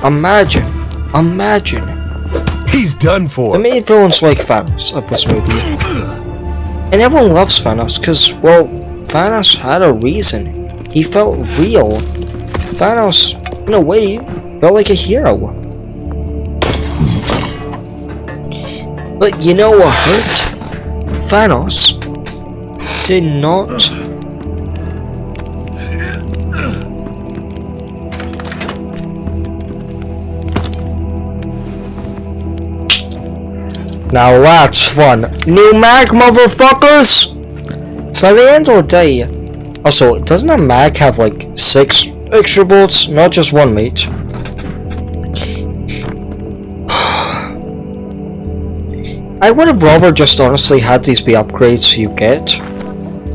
A: Imagine.
E: He's done for.
A: The main villains like Thanos of this movie. And everyone loves Thanos because, well, Thanos had a reason. He felt real. Thanos, in a way, felt like a hero. But you know what hurt? Thanos did not... Now that's fun. New mag, motherfuckers! By the end of the day... Also, doesn't a mag have like 6 extra bullets? Not just one, mate. I would have rather just honestly had these be upgrades you get.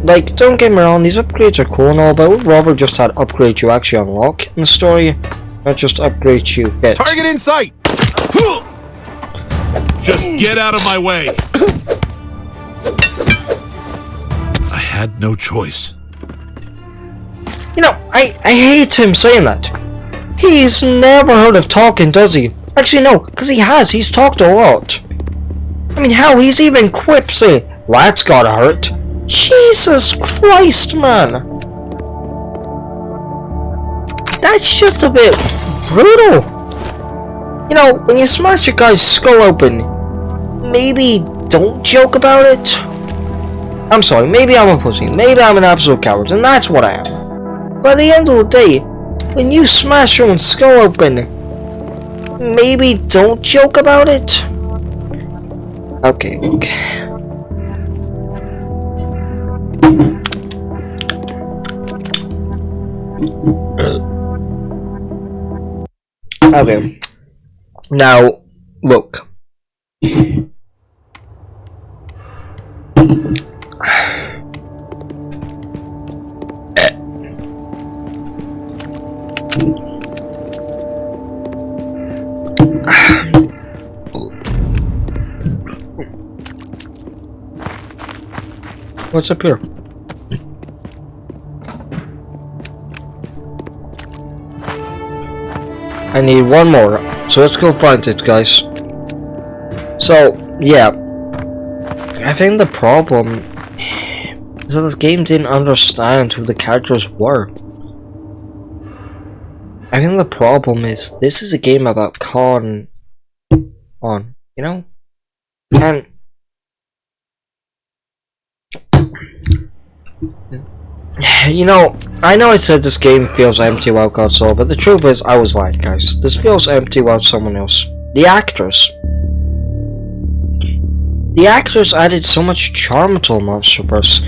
A: Like, don't get me wrong, these upgrades are cool and all, but I would rather just had upgrades you actually unlock in the story, not just upgrades you get.
E: Target in sight!
C: Just get out of my way! I had no choice.
A: You know, I hate him saying that. He's never heard of talking, does he? Actually, no, because he has. He's talked a lot. I mean, hell, he's even quipped saying, that's gotta hurt. Jesus Christ, man. That's just a bit brutal. You know, when you smash a guy's skull open, maybe don't joke about it. I'm sorry, maybe I'm a pussy, maybe I'm an absolute coward, and that's what I am. But at the end of the day, when you smash someone's skull open, maybe don't joke about it. Okay, look. Okay. Now, look. What's up here? I need one more, so let's go find it, guys. So, yeah. I think the problem is that this game didn't understand who the characters were. I think the problem is, this is a game about you know? And you know, I know I said this game feels empty without Godzilla, but the truth is, I was lying, guys. This feels empty without someone else. The actors. the actors added so much charm to Monsterverse,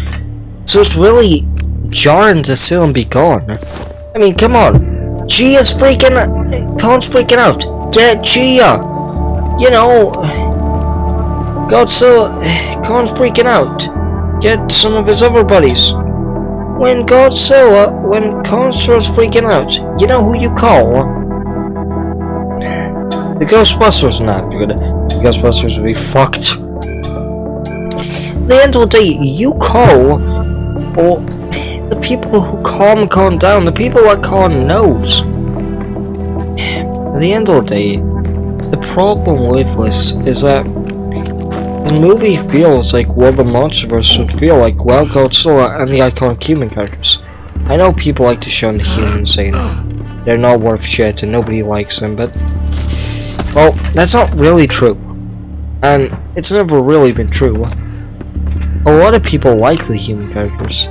A: so it's really jarring to see them be gone. I mean, come on, Gia's freaking, Khan's freaking out. Get Gia. You know, Godzilla, Khan's freaking out. Get some of his other buddies. When Khan starts freaking out, you know who you call? The Ghostbusters. Not good. The Ghostbusters will be fucked. At the end of the day, you call, or the people who calm Khan down, the people that Khan knows. At the end of the day, the problem with this is that the movie feels like what the Monsterverse would feel like without Godzilla and the iconic human characters. I know people like to shun the humans, saying they're not worth shit and nobody likes them, but well, that's not really true. And it's never really been true. A lot of people like the human characters.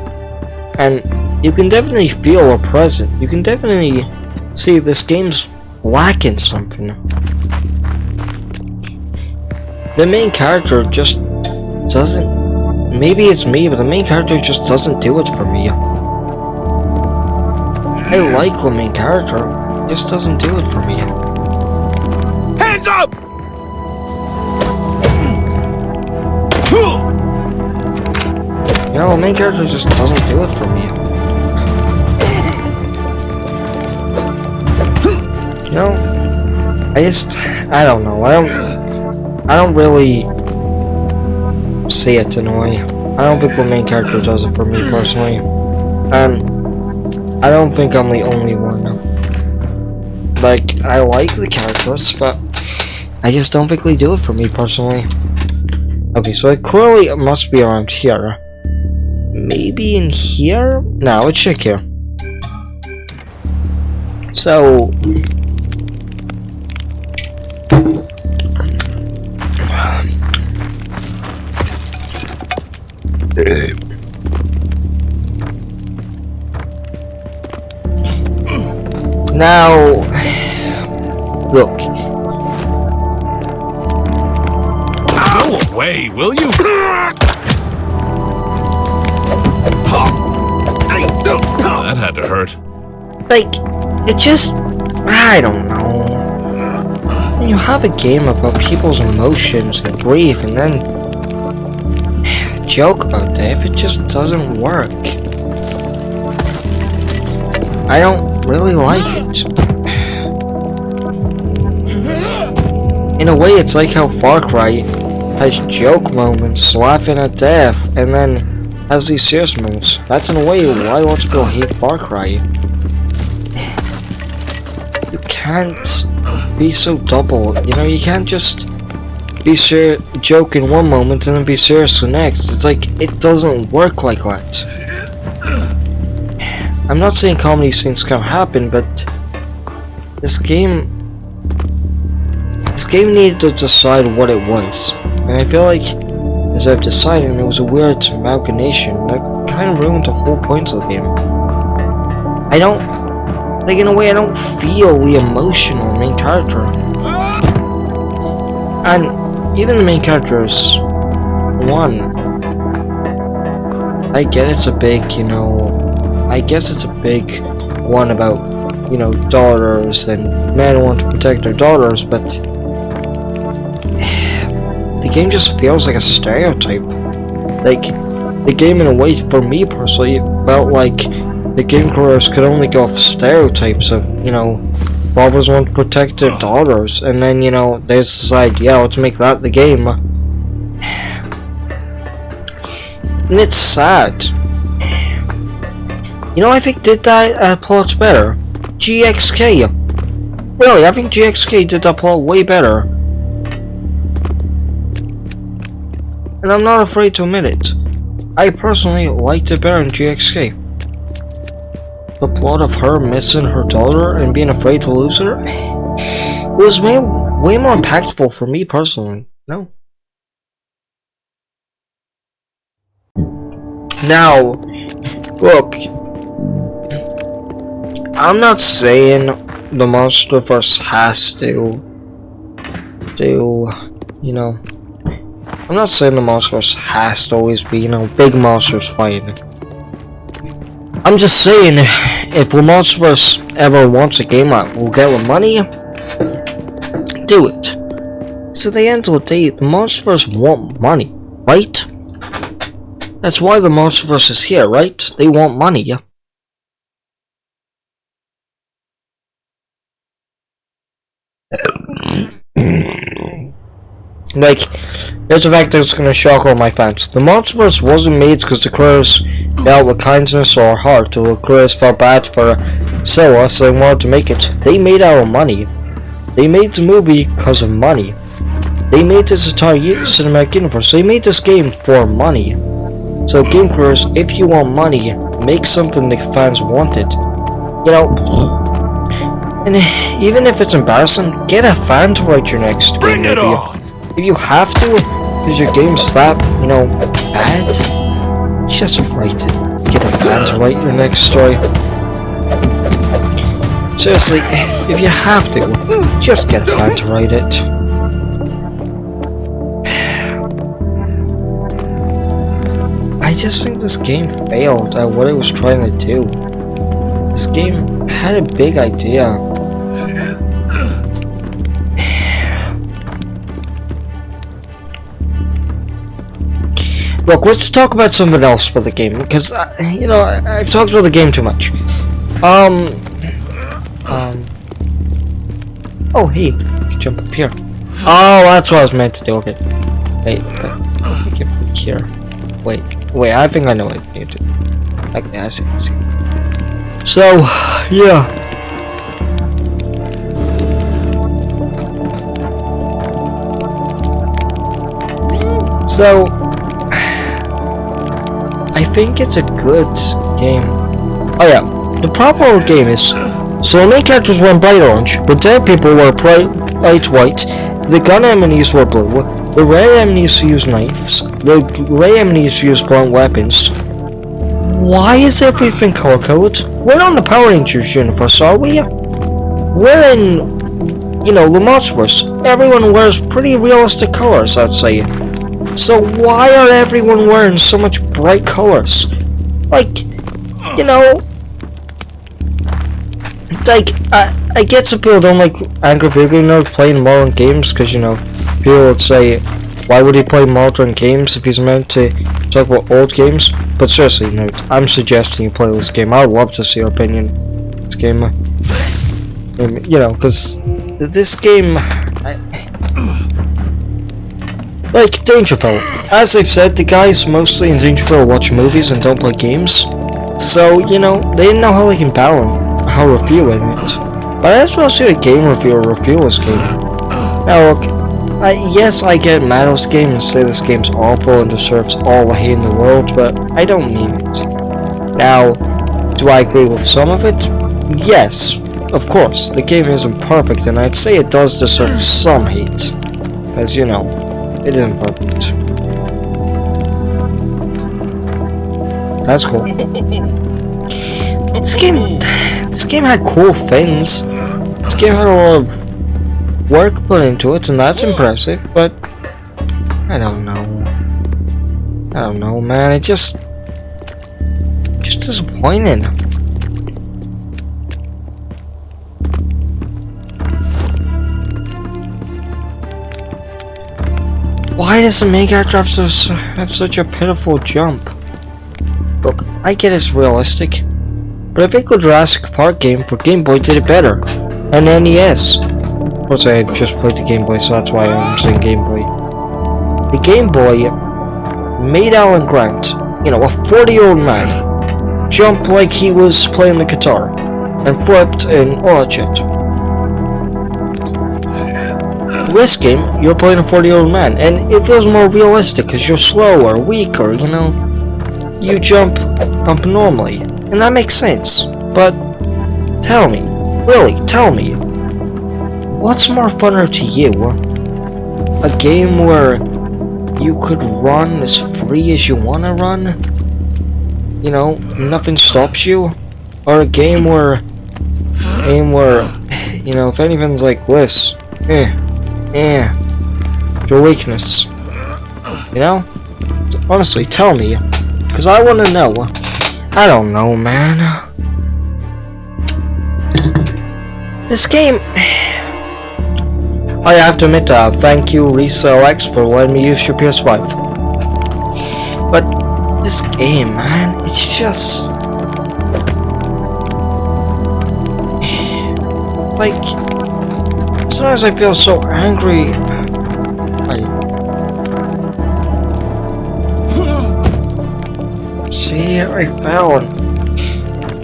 A: And you can definitely feel a presence. You can definitely see this game's lacking something. The main character just doesn't... Maybe it's me, but the main character just doesn't do it for me. I like the main character, it just doesn't do it for me.
C: Hands up!
A: You know, the main character just doesn't do it for me. You know, I don't know, I don't really see it in a way. I don't think the main character does it for me personally. And I don't think I'm the only one. Like, I like the characters, but I just don't think they do it for me personally. Okay, so it clearly must be around here. Maybe in here? No, let's check here. So... Now, look.
C: Go away, will you? That had to hurt.
A: Like, it just... I don't know. When you have a game about people's emotions and grief and then joke about that, it just doesn't work. I don't really like it. In a way, it's like how Far Cry has joke moments, laughing at death, and then has these serious moments. That's in a way why lots of people hate Far Cry. You can't be so double, you know, you can't just be joke in one moment and then be serious the next. It's like, it doesn't work like that. I'm not saying comedy things can't happen, but this game needed to decide what it was. And I feel like, as I've decided, it was a weird amalgamation that kind of ruined the whole point of the game. I don't, like, in a way, I don't feel the emotional main character. And even the main character is one. I get it's a big, you know, I guess it's a big one about, you know, daughters and men want to protect their daughters, but the game just feels like a stereotype. Like, the game in a way, for me personally, felt like the game creators could only go off stereotypes of, you know, fathers want to protect their daughters, and then, you know, they decide, yeah, let's make that the game. And it's sad. You know, I think did that plot better. GXK. Really, I think GXK did that plot way better. And I'm not afraid to admit it. I personally liked it better in GXK. The plot of her missing her daughter and being afraid to lose her was way more impactful for me personally. No. Now, look, I'm not saying the Monsterverse has to, you know, I'm I'm not saying the monsters has to always be, you know, big monsters fighting. I'm just saying, if the Monsterverse ever wants a game that will get with money, do it. So at the end of the day, the Monsterverse want money, right? That's why the Monsterverse is here, right? They want money, yeah. Like, here's a fact that's gonna shock all my fans. The Monsterverse wasn't made because the creators felt with kindness or heart, or the creators felt bad for Scylla, so they wanted to make it. They made it out of money. They made the movie because of money. They made this entire cinematic universe. They made this game for money. So game creators, if you want money, make something the fans wanted. You know, and even if it's embarrassing, get a fan to write your next
C: Bring
A: game
C: it
A: review.
C: on!
A: If you have to, because your game's that, you know, bad, just write it. Get a fan to write your next story. Seriously, if you have to, just get a fan to write it. I just think this game failed at what it was trying to do. This game had a big idea. Look, let's talk about something else for the game, because, you know, I've talked about the game too much. Oh, hey, you can jump up here. Oh, that's what I was meant to do, okay. Wait, get from here. Wait, I think I know what I need to do. Okay, I see. So, yeah. So, I think it's a good game. Oh yeah, the problem with the game is, so the main characters were bright orange, but dead people were bright white, the gun enemies were blue, the red enemies use knives, the gray enemies use blunt weapons. Why is everything color-coded? We're not in the Power Rangers universe, are we? We're in, you know, the Monsterverse. Everyone wears pretty realistic colors, I'd say. So why are everyone wearing so much bright colors? Like, you know, like, I get some people don't like angry video nerds playing modern games, because, you know, people would say, why would he play modern games if he's meant to talk about old games? But seriously, nerd, I'm suggesting you play this game. I'd love to see your opinion on this game. You know, because this game, like Dangerfield, as I've said, the guys mostly in Dangerfield watch movies and don't play games. So, you know, they didn't know how they can balance, how review it. But I just want to see a game reviewer review this game. Now look, yes, I get mad at this game and say this game's awful and deserves all the hate in the world, but I don't mean it. Now, do I agree with some of it? Yes, of course, the game isn't perfect, and I'd say it does deserve some hate. As you know, it isn't perfect. That's cool. This game had cool things. This game had a lot of work put into it, and that's impressive, but I don't know, man. It just disappointing. Why does the main character have such a pitiful jump? Look, I get it's realistic, but I think the Jurassic Park game for Game Boy did it better, and NES. Of course, I just played the Game Boy, so that's why I'm saying Game Boy. The Game Boy made Alan Grant, you know, a 40-year-old man, jump like he was playing the guitar, and flipped and all that shit. This game, you're playing a 40-year-old man, and it feels more realistic because you're slower, weaker, you know. You jump up normally, and that makes sense. But tell me, really, tell me, what's more funner to you? A game where you could run as free as you want to run? You know, nothing stops you? Or a game where, you know, if anything's like this, your weakness. You know? Honestly, tell me. Because I want to know. I don't know, man. This game... I have to admit, thank you, Resale X, for letting me use your PS5. But this game, man, it's just... like... sometimes I feel so angry. See, I fell.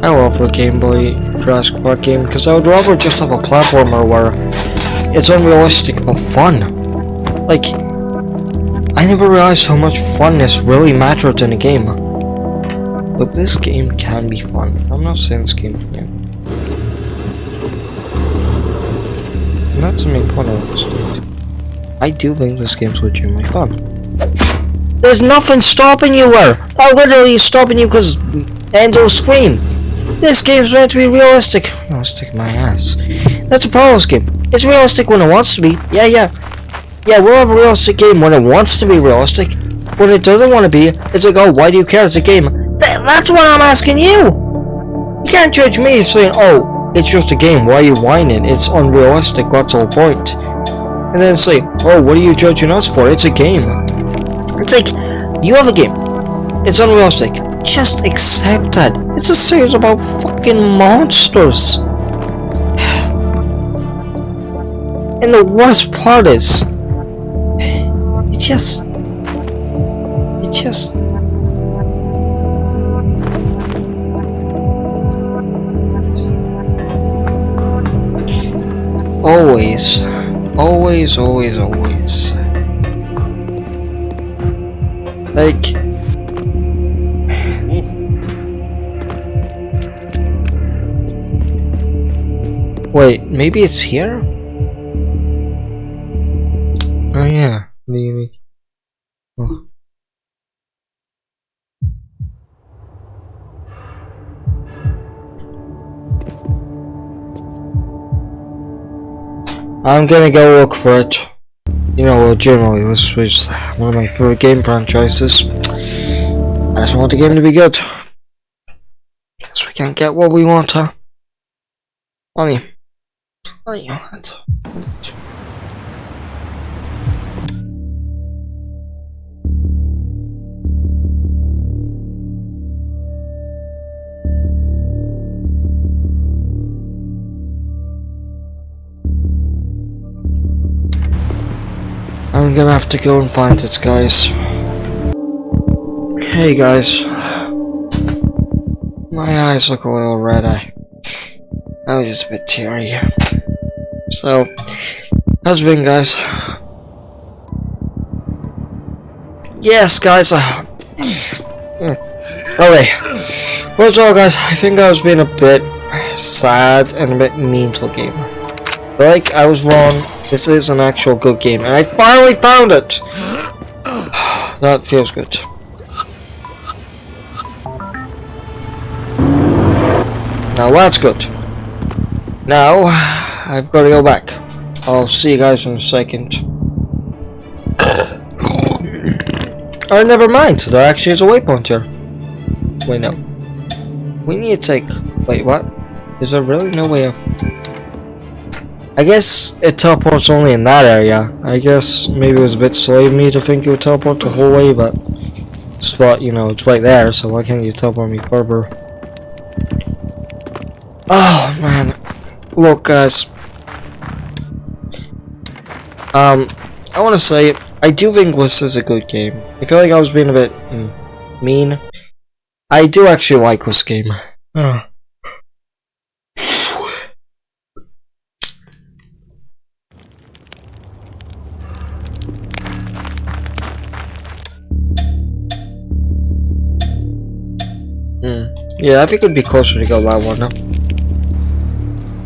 A: I love the Game Boy Jurassic Park game because I would rather just have a platformer where it's unrealistic but fun. Like, I never realized how much funness really mattered in a game. But this game can be fun. I'm not saying this game can't. And that's the main point of this. I do think this game's legitimately fun. There's nothing stopping you there! I'm literally stopping you because Enzo scream. This game's meant to be realistic. Realistic my ass. That's a problem with this game. It's realistic when it wants to be. Yeah, we'll have a realistic game when it wants to be realistic. When it doesn't want to be, it's like, oh, why do you care? It's a game. That's what I'm asking you! You can't judge me saying, oh, it's just a game, why are you whining? It's unrealistic, what's the whole point? And then say, oh, what are you judging us for? It's a game. It's like, you have a game. It's unrealistic. Just accept that. It's a series about fucking monsters. And the worst part is, it just always. Like, wait, maybe it's here? Oh yeah, maybe. Oh. I'm gonna go look for it. You know, generally, this was one of my favorite game franchises. I just want the game to be good. Guess we can't get what we want, huh? Funny. What? I'm gonna have to go and find it, guys. Hey, guys. My eyes look a little red. I was just a bit teary. So, how's it been, guys? Yes, guys. Okay. What's all, guys? I think I was being a bit sad and a bit mean to a game. But, like, I was wrong. This is an actual good game, and I finally found it! That feels good. Now that's good. Now, I've got to go back. I'll see you guys in a second. Oh, never mind. There actually is a waypoint here. Wait, no. We need to take... Wait, what? Is there really no way up? I guess it teleports only in that area. I guess maybe it was a bit silly of me to think it would teleport the whole way, but just thought, you know, it's right there, so why can't you teleport me further? Oh man, look, guys. I want to say I do think this is a good game. I feel like I was being a bit mean. I do actually like this game. Yeah, I think it'd be closer to go that one now.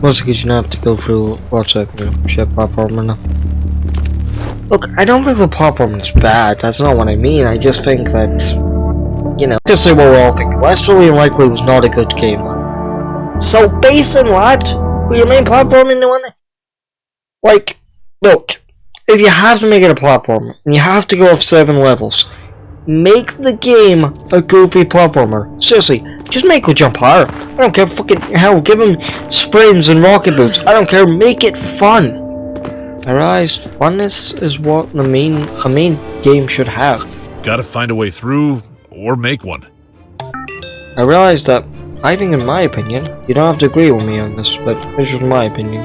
A: Mostly because you don't have to go through lots of shit platforming now. Look, I don't think the platforming is bad, that's not what I mean, I just think that, you know, just say what we're all thinking. Westerly and Likely was not a good game. So, Basin, lad, for your main platforming one? Like, look, if you have to make it a platformer, and you have to go up 7 levels, make the game a goofy platformer. Seriously, just make it jump higher. I don't care, fucking hell, give him springs and rocket boots. I don't care, make it fun. I realized funness is what a main game should have.
C: Gotta find a way through, or make one.
A: I realized that, I think in my opinion, you don't have to agree with me on this, but it's just my opinion.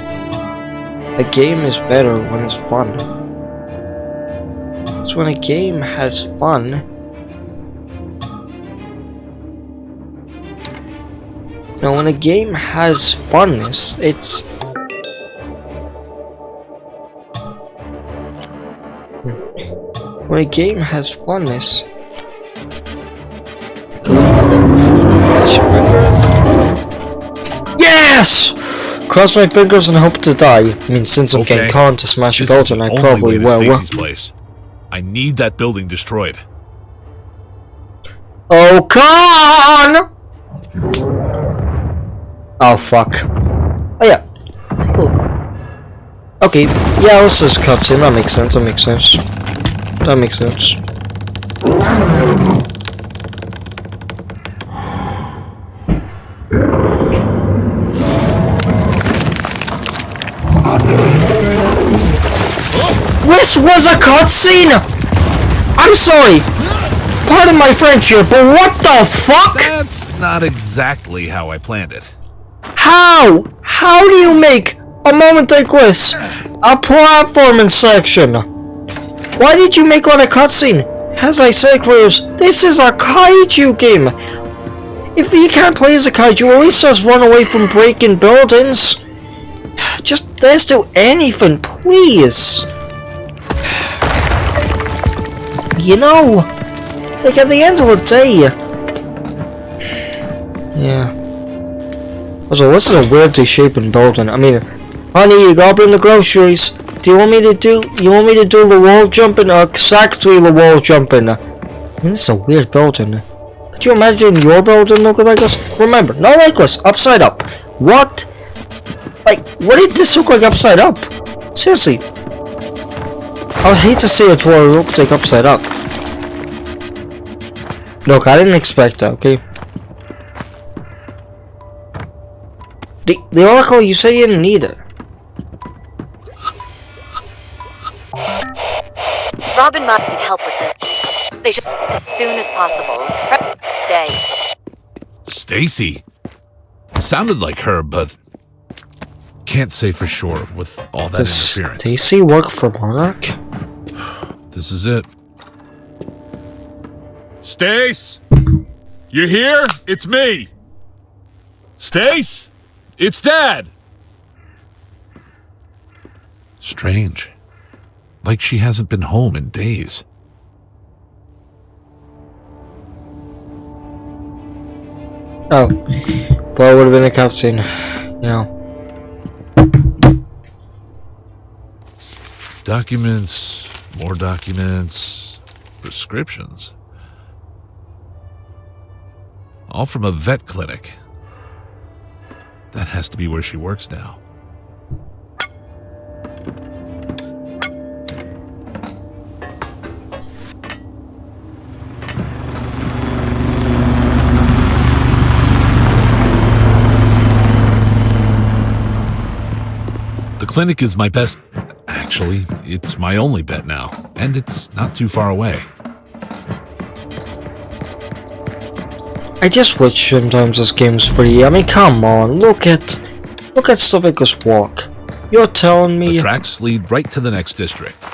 A: A game is better when it's fun. So when a game has fun, now when a game has funness, it's when a game has funness. Yes! Cross my fingers and hope to die. I mean, since I'm getting conned to smash a building, I probably will.
C: Stacy's place. I need that building destroyed.
A: Oh, con! Oh, fuck. Oh, yeah. Okay, yeah, this is cutscene. That makes sense. That makes sense. That makes sense. This was a cutscene! I'm sorry! Pardon my French here, but what the fuck?!
C: That's not exactly how I planned it.
A: How? How do you make a moment like this a platforming section? Why did you make one a cutscene? As I said, Cruz, this is a kaiju game! If you can't play as a kaiju, at least just run away from breaking buildings. Just let's do anything, please. You know, like at the end of the day. Yeah. Also, this is a weirdly shaped building. I mean, honey, you gotta bring the groceries. Do you want me to do the wall jumping or exactly the wall jumping? I mean, this is a weird building. Could you imagine your building looking like this? Remember, not like this, upside up. What? Like, what did this look like upside up? Seriously. I would hate to see it where it looked like upside up. Look, I didn't expect that, okay? The oracle, you said you didn't need it.
B: Robin might need help with it. They should as soon as possible. Day.
C: Stacy. Sounded like her, but can't say for sure with all that interference.
A: Does Stacy work for Monarch?
C: This is it. Stace? You here? It's me. Stace? It's Dad. Strange. Like she hasn't been home in days.
A: Oh. Well, it would have been a cutscene. You know.
C: Documents, more documents, prescriptions. All from a vet clinic. That has to be where she works now. The clinic is my best. Actually, it's my only bet now, and it's not too far away.
A: I just wish sometimes this game's free. I mean, come on, look at stuff like this walk. You're telling me
C: The tracks lead right to the next district.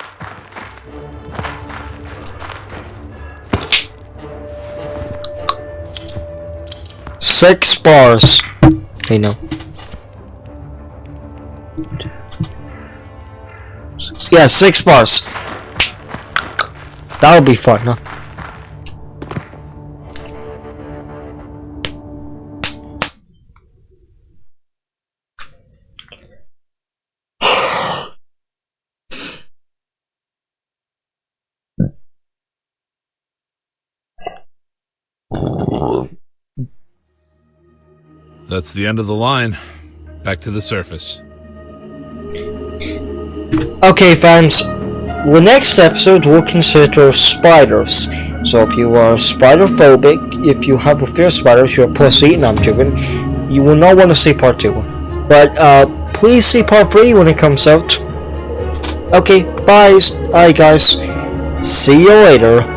A: Six bars. I know. Yeah, 6 bars. That'll be fun, huh?
C: That's the end of the line. Back to the surface.
A: Okay, fans. the next episode will consider spiders. So if you are spider phobic, if you have a fear of spiders, you're a pussy, and I'm joking, you will not want to see part 2. But please see part 3 when it comes out. Okay, bye guys. See you later.